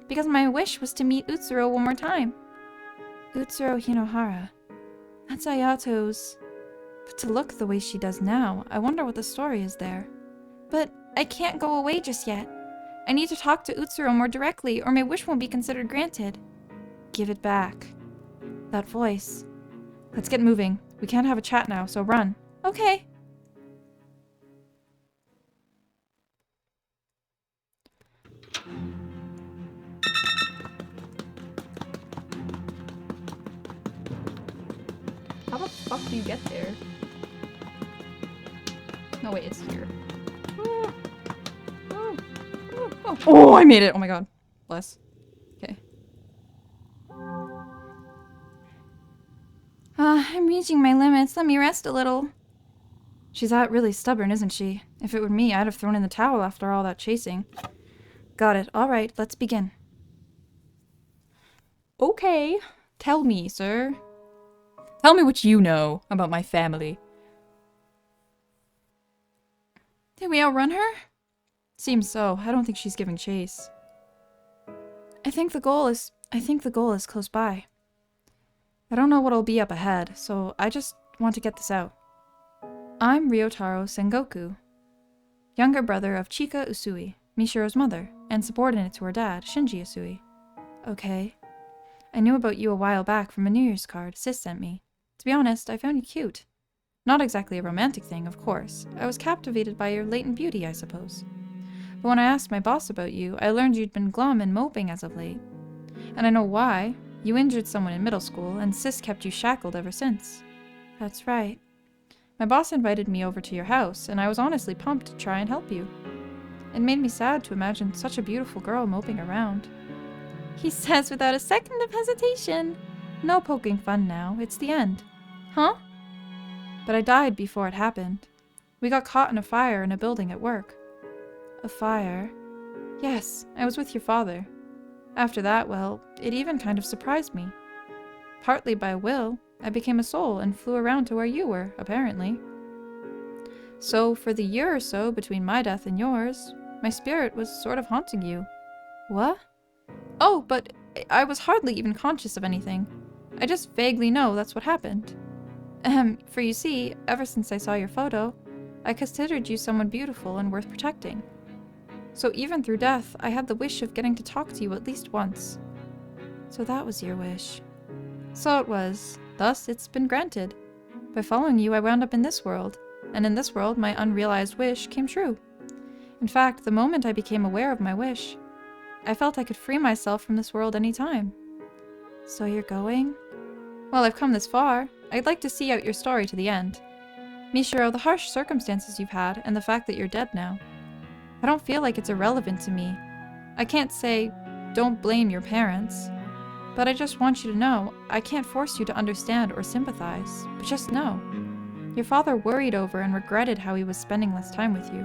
because my wish was to meet Utsuro one more time. Utsuro Hinohara. That's Ayato's. But to look the way she does now, I wonder what the story is there. But I can't go away just yet. I need to talk to Utsuro more directly, or my wish won't be considered granted. Give it back. That voice. Let's get moving. We can't have a chat now, so run. Okay. How the fuck do you get there? No, wait, it's here. Oh, I made it! Oh my god. Bless. Okay. I'm reaching my limits. Let me rest a little. She's really stubborn, isn't she? If it were me, I'd have thrown in the towel after all that chasing. Got it. Alright, let's begin. Okay. Tell me, sir. Tell me what you know about my family. Did we outrun her? Seems so. I don't think she's giving chase. I think the goal is close by. I don't know what'll be up ahead, so I just want to get this out. I'm Ryotaro Sengoku, younger brother of Chika Usui, Mishiro's mother, and subordinate to her dad, Shinji Usui. Okay. I knew about you a while back from a New Year's card Sis sent me. To be honest, I found you cute. Not exactly a romantic thing, of course. I was captivated by your latent beauty, I suppose. But when I asked my boss about you, I learned you'd been glum and moping as of late. And I know why. You injured someone in middle school, and Sis kept you shackled ever since. That's right. My boss invited me over to your house, and I was honestly pumped to try and help you. It made me sad to imagine such a beautiful girl moping around. He says without a second of hesitation. No poking fun now, it's the end. Huh? But I died before it happened. We got caught in a fire in a building at work. A fire? Yes, I was with your father. After that, well, it even kind of surprised me. Partly by will, I became a soul and flew around to where you were, apparently. So, for the year or so between my death and yours, my spirit was sort of haunting you. What? Oh, but I was hardly even conscious of anything. I just vaguely know that's what happened. For you see, ever since I saw your photo, I considered you someone beautiful and worth protecting. So even through death, I had the wish of getting to talk to you at least once. So that was your wish. So it was. Thus, it's been granted. By following you, I wound up in this world, and in this world, my unrealized wish came true. In fact, the moment I became aware of my wish, I felt I could free myself from this world any time. So you're going? Well, I've come this far. I'd like to see out your story to the end. Mishiro, the harsh circumstances you've had, and the fact that you're dead now. I don't feel like it's irrelevant to me. I can't say, don't blame your parents. But I just want you to know, I can't force you to understand or sympathize, but just know. Your father worried over and regretted how he was spending less time with you.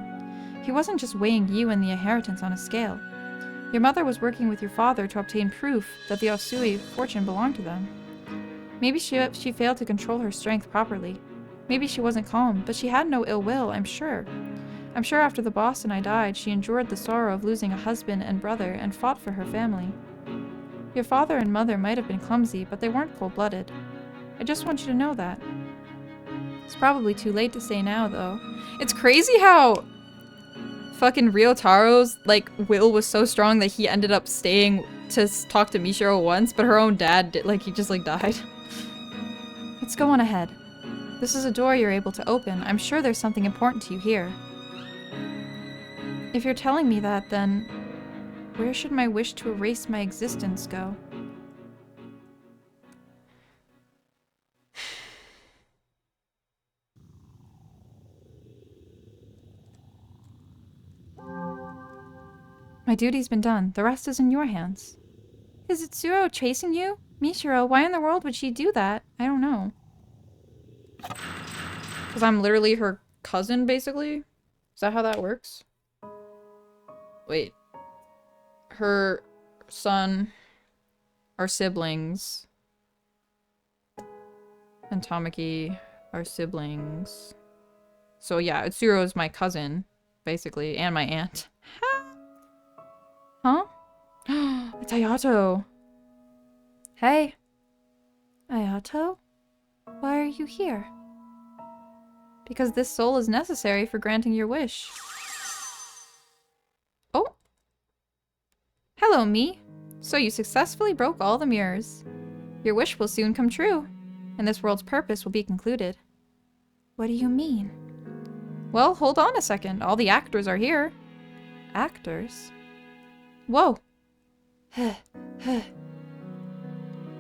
He wasn't just weighing you and the inheritance on a scale. Your mother was working with your father to obtain proof that the Osui fortune belonged to them. Maybe she failed to control her strength properly. Maybe she wasn't calm, but she had no ill will, I'm sure. I'm sure after the boss and I died, she endured the sorrow of losing a husband and brother and fought for her family. Your father and mother might have been clumsy, but they weren't cold-blooded. I just want you to know that. It's probably too late to say now, though. It's crazy how fucking Ryotaro's, like, will was so strong that he ended up staying to talk to Mishiro once, but her own dad, he just, died. Let's go on ahead. This is a door you're able to open. I'm sure there's something important to you here. If you're telling me that, then where should my wish to erase my existence go? My duty's been done. The rest is in your hands. Is Itsuro chasing you? Mishiro, why in the world would she do that? I don't know. Because I'm literally her cousin, basically? Is that how that works? Wait. Her son are siblings. And Tamaki are siblings. So yeah, Itsuro is my cousin, basically, and my aunt. Huh? It's Ayato. Hey. Ayato? Why are you here? Because this soul is necessary for granting your wish. Oh. Hello, me. So you successfully broke all the mirrors. Your wish will soon come true, and this world's purpose will be concluded. What do you mean? Well, hold on a second. All the actors are here. Actors? Whoa.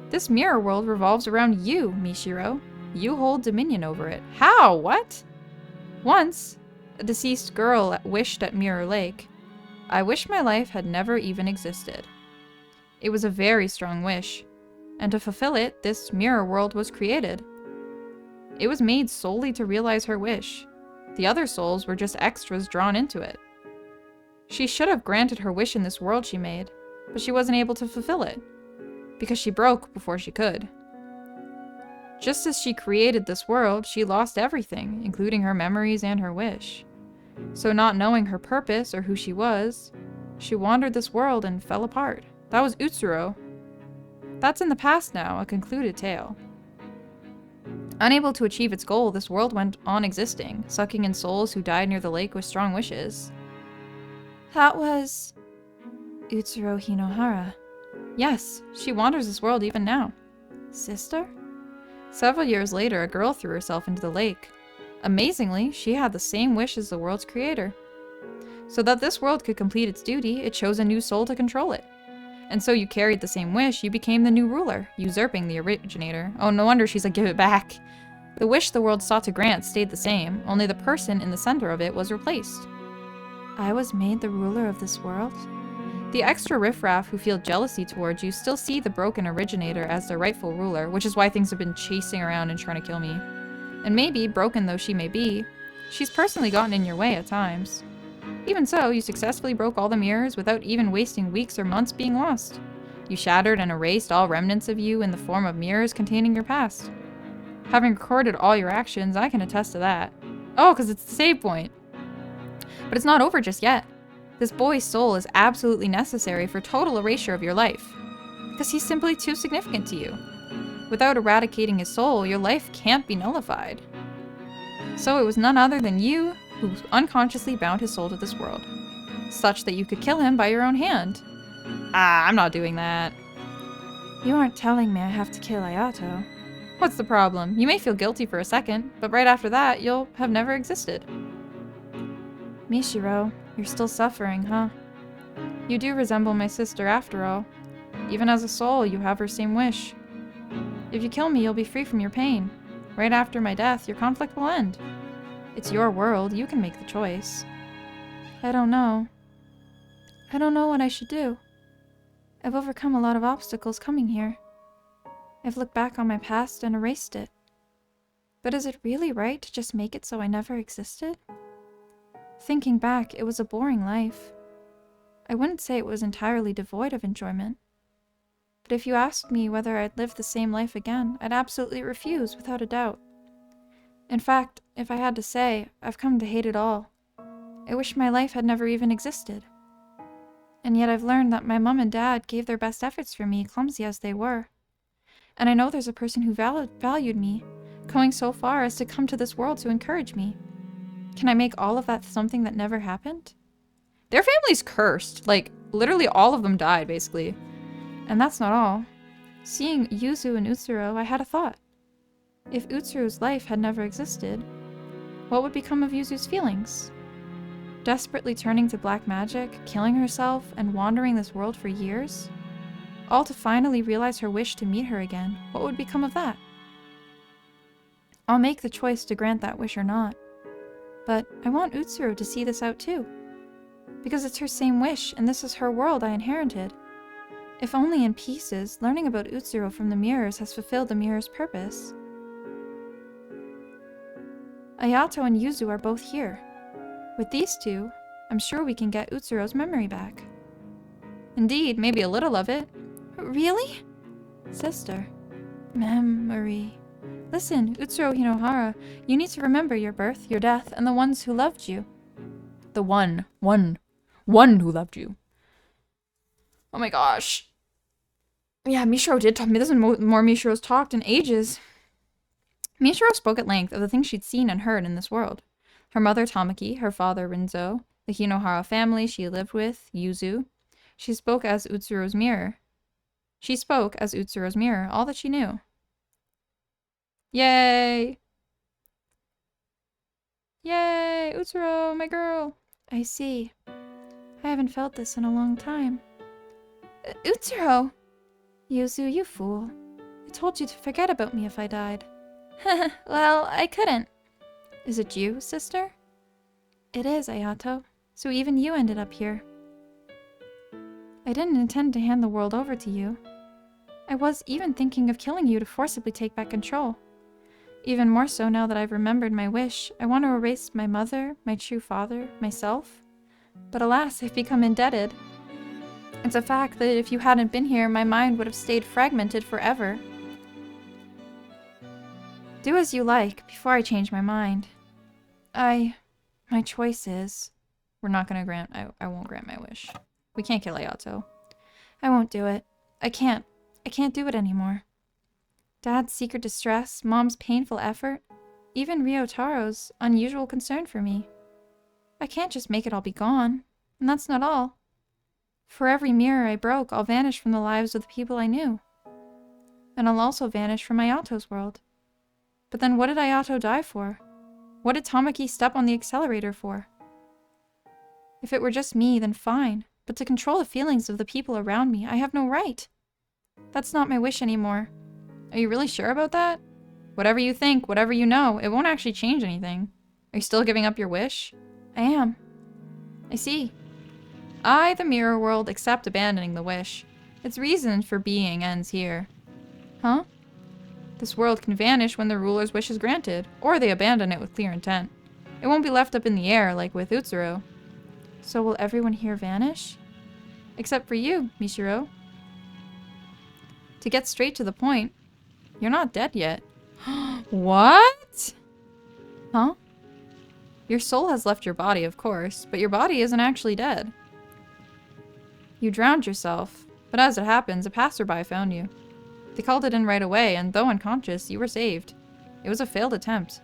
This mirror world revolves around you, Mishiro. You hold dominion over it. How? What? Once, a deceased girl wished at Mirror Lake. I wish my life had never even existed. It was a very strong wish, and to fulfill it, this mirror world was created. It was made solely to realize her wish. The other souls were just extras drawn into it. She should have granted her wish in this world she made, but she wasn't able to fulfill it, because she broke before she could. Just as she created this world, she lost everything, including her memories and her wish. So not knowing her purpose or who she was, she wandered this world and fell apart. That was Utsuro. That's in the past now, a concluded tale. Unable to achieve its goal, this world went on existing, sucking in souls who died near the lake with strong wishes. That was Utsuro Hinohara. Yes, she wanders this world even now. Sister? Several years later, a girl threw herself into the lake. Amazingly, she had the same wish as the world's creator. So that this world could complete its duty, it chose a new soul to control it. And so you carried the same wish, you became the new ruler, usurping the originator. Oh, no wonder she's like, give it back. The wish the world sought to grant stayed the same, only the person in the center of it was replaced. I was made the ruler of this world? The extra riffraff who feel jealousy towards you still see the broken originator as their rightful ruler, which is why things have been chasing around and trying to kill me. And maybe, broken though she may be, she's personally gotten in your way at times. Even so, you successfully broke all the mirrors without even wasting weeks or months being lost. You shattered and erased all remnants of you in the form of mirrors containing your past. Having recorded all your actions, I can attest to that. Oh, because it's the save point. But it's not over just yet. This boy's soul is absolutely necessary for total erasure of your life, because he's simply too significant to you. Without eradicating his soul, your life can't be nullified. So it was none other than you who unconsciously bound his soul to this world, such that you could kill him by your own hand. Ah, I'm not doing that. You aren't telling me I have to kill Ayato. What's the problem? You may feel guilty for a second, but right after that, you'll have never existed. Mishiro, you're still suffering, huh? You do resemble my sister after all. Even as a soul, you have her same wish. If you kill me, you'll be free from your pain. Right after my death, your conflict will end. It's your world, you can make the choice. I don't know. I don't know what I should do. I've overcome a lot of obstacles coming here. I've looked back on my past and erased it. But is it really right to just make it so I never existed? Thinking back, it was a boring life. I wouldn't say it was entirely devoid of enjoyment. But if you asked me whether I'd live the same life again, I'd absolutely refuse, without a doubt. In fact, if I had to say, I've come to hate it all. I wish my life had never even existed. And yet I've learned that my mom and dad gave their best efforts for me, clumsy as they were. And I know there's a person who valued me, going so far as to come to this world to encourage me. Can I make all of that something that never happened? Their family's cursed. Like, literally all of them died, basically. And that's not all. Seeing Yuzu and Utsuro, I had a thought. If Utsuro's life had never existed, what would become of Yuzu's feelings? Desperately turning to black magic, killing herself, and wandering this world for years? All to finally realize her wish to meet her again. What would become of that? I'll make the choice to grant that wish or not. But I want Utsuro to see this out too. Because it's her same wish, and this is her world I inherited. If only in pieces, learning about Utsuro from the mirrors has fulfilled the mirror's purpose. Ayato and Yuzu are both here. With these two, I'm sure we can get Utsuro's memory back. Indeed, maybe a little of it. Really? Sister. Memory. Listen, Utsuro Hinohara, you need to remember your birth, your death, and the ones who loved you. The one who loved you. Oh my gosh. Yeah, Mishiro did talk. This is more Mishiro's talked in ages. Mishiro spoke at length of the things she'd seen and heard in this world. Her mother Tamaki, her father Rinzo, the Hinohara family she lived with, Yuzu. She spoke as Utsuro's mirror. All that she knew. Yay! Yay! Utsuro, my girl! I see. I haven't felt this in a long time. Utsuro! Yuzu, you fool. I told you to forget about me if I died. Well, I couldn't. Is it you, sister? It is, Ayato. So even you ended up here. I didn't intend to hand the world over to you. I was even thinking of killing you to forcibly take back control. Even more so now that I've remembered my wish, I want to erase my mother, my true father, myself. But alas, I've become indebted. It's a fact that if you hadn't been here, my mind would have stayed fragmented forever. Do as you like, before I change my mind. My choice is... We're not gonna grant... I won't grant my wish. We can't kill Ayato. I won't do it. I can't do it anymore. Dad's secret distress, Mom's painful effort, even Ryotaro's unusual concern for me. I can't just make it all be gone. And that's not all. For every mirror I broke, I'll vanish from the lives of the people I knew. And I'll also vanish from Ayato's world. But then what did Ayato die for? What did Tamaki step on the accelerator for? If it were just me, then fine. But to control the feelings of the people around me, I have no right. That's not my wish anymore. Are you really sure about that? Whatever you think, whatever you know, it won't actually change anything. Are you still giving up your wish? I am. I see. I, the mirror world, accept abandoning the wish. Its reason for being ends here. Huh? This world can vanish when the ruler's wish is granted, or they abandon it with clear intent. It won't be left up in the air like with Utsuro. So will everyone here vanish? Except for you, Mishiro. To get straight to the point, you're not dead yet. What? Huh? Your soul has left your body, of course, but your body isn't actually dead. You drowned yourself, but as it happens, a passerby found you. They called it in right away, and though unconscious, you were saved. It was a failed attempt.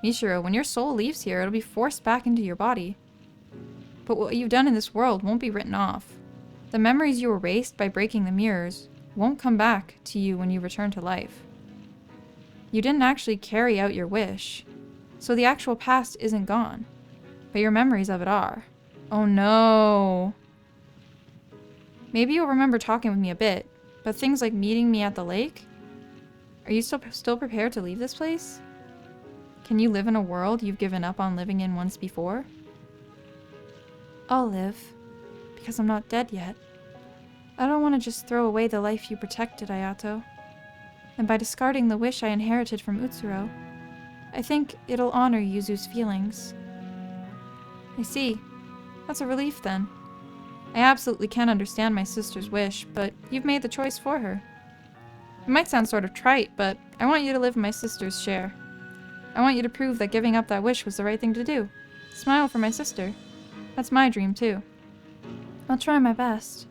Mishiro, when your soul leaves here, it'll be forced back into your body. But what you've done in this world won't be written off. The memories you erased by breaking the mirrors won't come back to you when you return to life. You didn't actually carry out your wish, so the actual past isn't gone, but your memories of it are. Oh no. Maybe you'll remember talking with me a bit, but things like meeting me at the lake? Are you still prepared to leave this place? Can you live in a world you've given up on living in once before? I'll live, because I'm not dead yet. I don't want to just throw away the life you protected, Ayato. and by discarding the wish I inherited from Utsuro, I think it'll honor Yuzu's feelings. I see. That's a relief then. I absolutely can understand my sister's wish, but you've made the choice for her. It might sound sort of trite, but I want you to live my sister's share. I want you to prove that giving up that wish was the right thing to do. Smile for my sister. That's my dream, too. I'll try my best.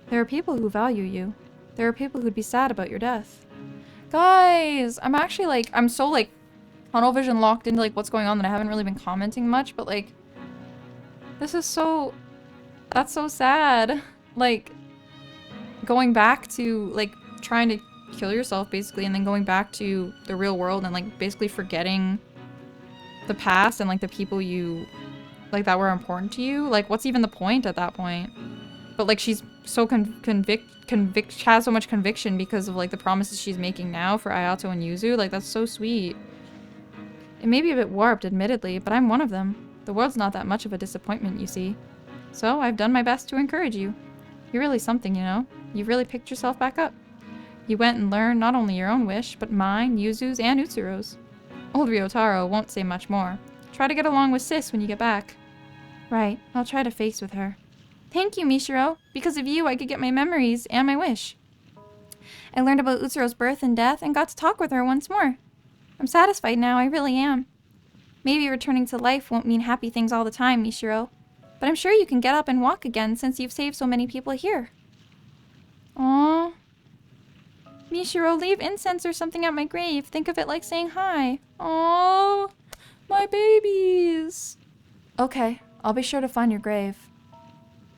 There are people who value you. There are people who'd be sad about your death. Guys, I'm actually like, I'm so like tunnel vision locked into like what's going on that I haven't really been commenting much, but like, this is so, that's so sad. Like, going back to like trying to kill yourself basically, and then going back to the real world and like basically forgetting the past and like the people you like that were important to you. Like, what's even the point at that point? But like, she's so has so much conviction because of like the promises she's making now for Ayato and Yuzu. Like, that's so sweet. It may be a bit warped, admittedly, but I'm one of them. The world's not that much of a disappointment, you see. So I've done my best to encourage you. You're really something, you know? You've really picked yourself back up. You went and learned not only your own wish, but mine, Yuzu's, and Utsuro's. Old Ryotaro won't say much more. Try to get along with Sis when you get back. Right, I'll try to face with her. Thank you, Mishiro. Because of you, I could get my memories and my wish. I learned about Utsuro's birth and death and got to talk with her once more. I'm satisfied now, I really am. Maybe returning to life won't mean happy things all the time, Mishiro. But I'm sure you can get up and walk again since you've saved so many people here. Aww. Mishiro, leave incense or something at my grave. Think of it like saying hi. Aww. My babies. Okay, I'll be sure to find your grave.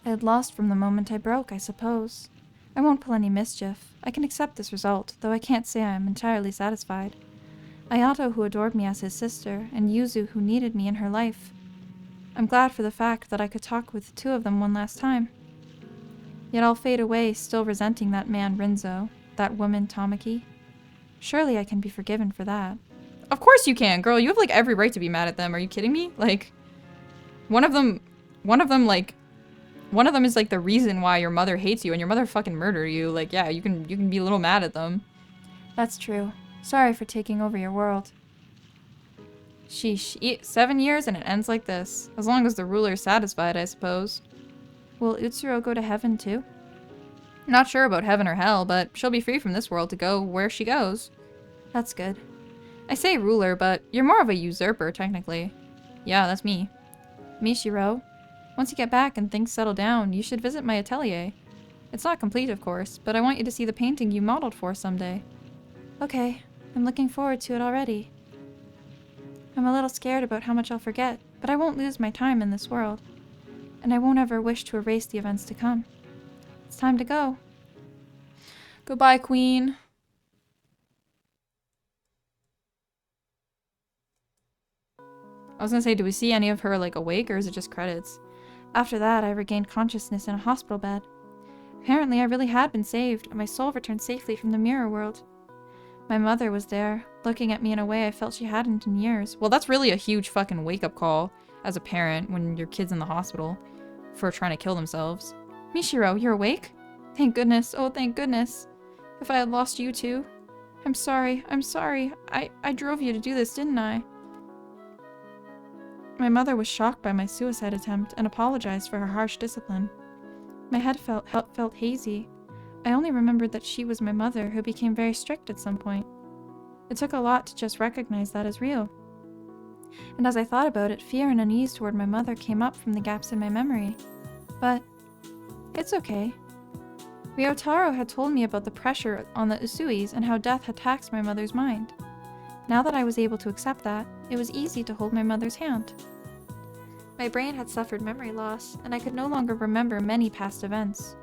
I had lost from the moment I broke, I suppose. I won't pull any mischief. I can accept this result, though I can't say I am entirely satisfied. Ayato, who adored me as his sister, and Yuzu, who needed me in her life. I'm glad for the fact that I could talk with the two of them one last time. Yet I'll fade away, still resenting that man Rinzo, that woman Tamaki. Surely I can be forgiven for that. Of course you can, girl. You have like every right to be mad at them. Are you kidding me? Like, one of them is like the reason why your mother hates you and your mother fucking murdered you. Like, yeah, you can be a little mad at them. That's true. Sorry for taking over your world. Sheesh, 7 years and it ends like this. As long as the ruler's satisfied, I suppose. Will Utsuro go to heaven too? Not sure about heaven or hell, but she'll be free from this world to go where she goes. That's good. I say ruler, but you're more of a usurper, technically. Yeah, that's me. Mishiro, once you get back and things settle down, you should visit my atelier. It's not complete, of course, but I want you to see the painting you modeled for someday. Okay, I'm looking forward to it already. I'm a little scared about how much I'll forget, but I won't lose my time in this world. And I won't ever wish to erase the events to come. It's time to go. Goodbye, Queen. I was gonna say, do we see any of her, like, awake, or is it just credits? After that, I regained consciousness in a hospital bed. Apparently, I really had been saved, and my soul returned safely from the mirror world. My mother was there, looking at me in a way I felt she hadn't in years. Well, that's really a huge fucking wake-up call as a parent when your kid's in the hospital for trying to kill themselves. Mishiro, you're awake? Thank goodness. Oh, thank goodness. If I had lost you too. I'm sorry. I'm sorry. I drove you to do this, didn't I? My mother was shocked by my suicide attempt and apologized for her harsh discipline. My head felt hazy. I only remembered that she was my mother, who became very strict at some point. It took a lot to just recognize that as real. And as I thought about it, fear and unease toward my mother came up from the gaps in my memory. But it's okay. Ryotaro had told me about the pressure on the Usuis and how death had taxed my mother's mind. Now that I was able to accept that, it was easy to hold my mother's hand. My brain had suffered memory loss, and I could no longer remember many past events.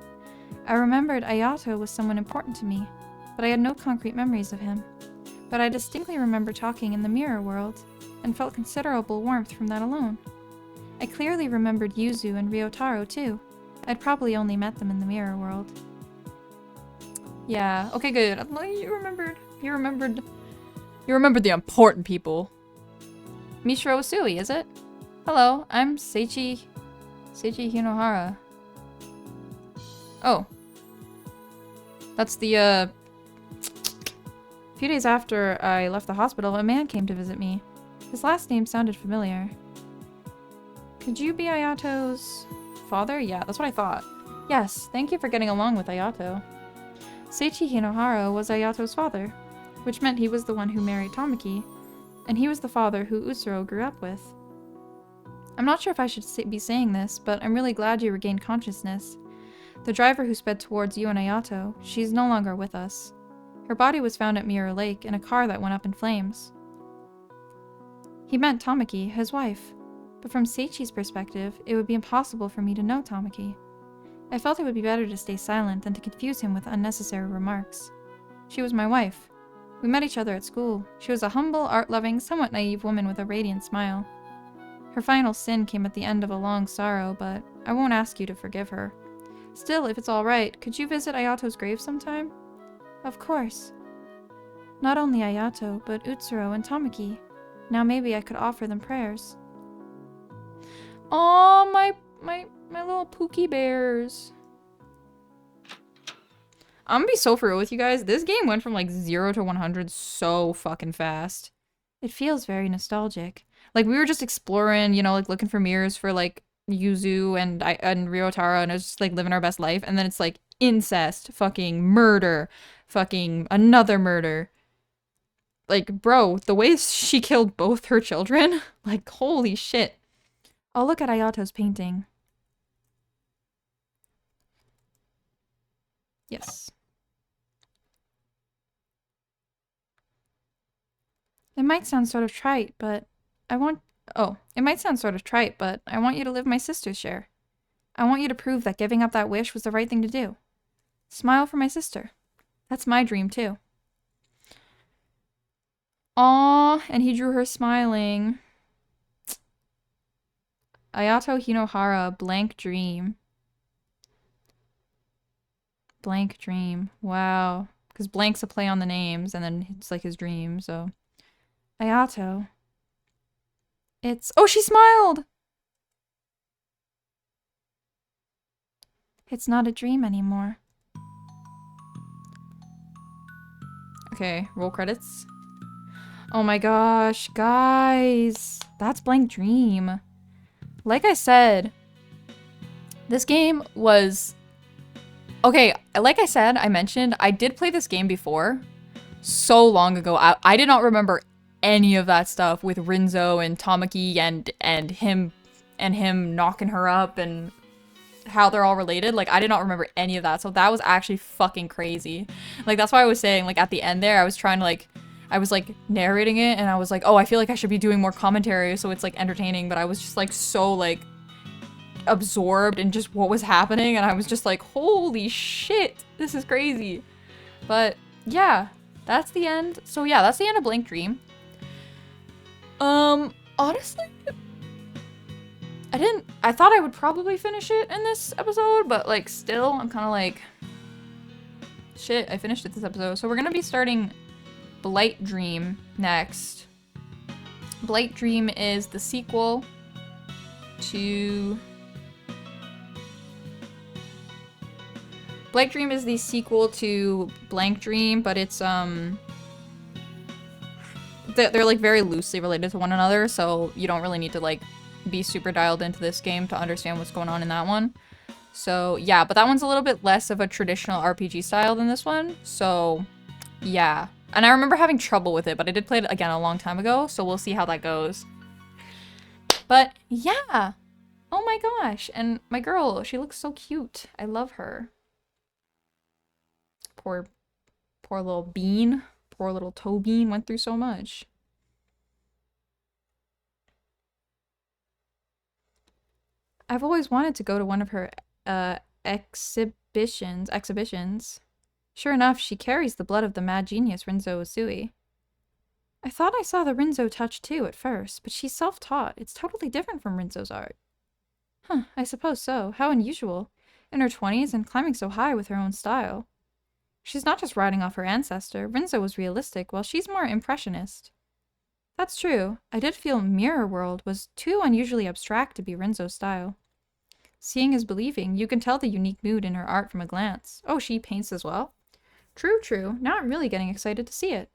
I remembered Ayato was someone important to me, but I had no concrete memories of him. But I distinctly remember talking in the mirror world, and felt considerable warmth from that alone. I clearly remembered Yuzu and Ryotaro too. I'd probably only met them in the mirror world. Yeah, okay, good. You remembered the important people. Mishiro Usui, is it? Hello, I'm Seichi Hinohara. Oh. That's the, few days after I left the hospital, a man came to visit me. His last name sounded familiar. Could you be Ayato's father? Yeah, that's what I thought. Yes, thank you for getting along with Ayato. Seichi Hinohara was Ayato's father, which meant he was the one who married Tamaki, and he was the father who Utsuro grew up with. I'm not sure if I should be saying this, but I'm really glad you regained consciousness. The driver who sped towards you and Ayato, she's no longer with us. Her body was found at Mirror Lake in a car that went up in flames. He meant Tamaki, his wife, but from Seichi's perspective, it would be impossible for me to know Tamaki. I felt it would be better to stay silent than to confuse him with unnecessary remarks. She was my wife. We met each other at school. She was a humble, art-loving, somewhat naive woman with a radiant smile. Her final sin came at the end of a long sorrow, but I won't ask you to forgive her. Still, if it's alright, could you visit Ayato's grave sometime? Of course. Not only Ayato, but Utsuro and Tamaki. Now maybe I could offer them prayers. Oh, my little Pookie bears. I'm gonna be so for real with you guys. This game went from like 0 to 100 so fucking fast. It feels very nostalgic. Like we were just exploring, you know, like looking for mirrors for like Yuzu and Ryotaro, and it was just like living our best life. And then it's like incest, fucking murder, fucking another murder. Like, bro, the way she killed both her children, like, holy shit. I'll look at Ayato's painting. Yes. It might sound sort of trite, but I want you to live my sister's share. I want you to prove that giving up that wish was the right thing to do. Smile for my sister. That's my dream, too. Aww, and he drew her smiling. Ayato Hinohara, blank dream. Blank dream. Wow. Because blank's a play on the names, and then it's like his dream, so. Ayato. It's— oh, she smiled! It's not a dream anymore. Okay, roll credits. Oh my gosh, guys. That's Blank Dream. Like I said, this game was... okay, like I said, I mentioned, I did play this game before. So long ago. I did not remember any of that stuff with Rinzo and Tamaki and him knocking her up and how they're all related. Like, I did not remember any of that. So that was actually fucking crazy. Like, that's why I was saying, like, at the end there, I was trying to, like, I was, like, narrating it, and I was like, oh, I feel like I should be doing more commentary so it's, like, entertaining, but I was just, like, so, like, absorbed in just what was happening, and I was just like, holy shit, this is crazy. But, yeah, that's the end. So, yeah, that's the end of Blank Dream. Honestly, I thought I would probably finish it in this episode, but, like, still, I'm kind of like, shit, I finished it this episode. So we're gonna be starting BLIGHT DREAM next. BLIGHT DREAM is the sequel to... BLIGHT DREAM is the sequel to Blank Dream, but it's, they're, like, very loosely related to one another, so you don't really need to, like, be super dialed into this game to understand what's going on in that one. So, yeah, but that one's a little bit less of a traditional RPG style than this one, so, yeah. And I remember having trouble with it, but I did play it again a long time ago, so we'll see how that goes. But, yeah! Oh my gosh, and my girl, she looks so cute. I love her. Poor little bean. Poor little toe bean went through so much. I've always wanted to go to one of her exhibitions. Sure enough, she carries the blood of the mad genius Rinzo Usui. I thought I saw the Rinzo touch too at first, but she's self-taught. It's totally different from Rinzo's art. Huh, I suppose so. How unusual. In her 20s and climbing so high with her own style. She's not just riding off her ancestor. Rinzo was realistic, while she's more impressionist. That's true. I did feel Mirror World was too unusually abstract to be Rinzo's style. Seeing is believing. You can tell the unique mood in her art from a glance. Oh, she paints as well? True, true. Now I'm really getting excited to see it.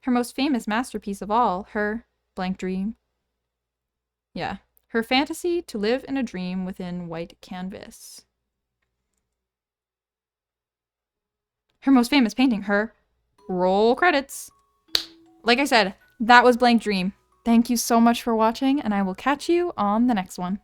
Her most famous masterpiece of all, her blank dream. Yeah. Her fantasy to live in a dream within white canvas. Her most famous painting, her roll credits. Like I said, that was Blank Dream. Thank you so much for watching, and I will catch you on the next one.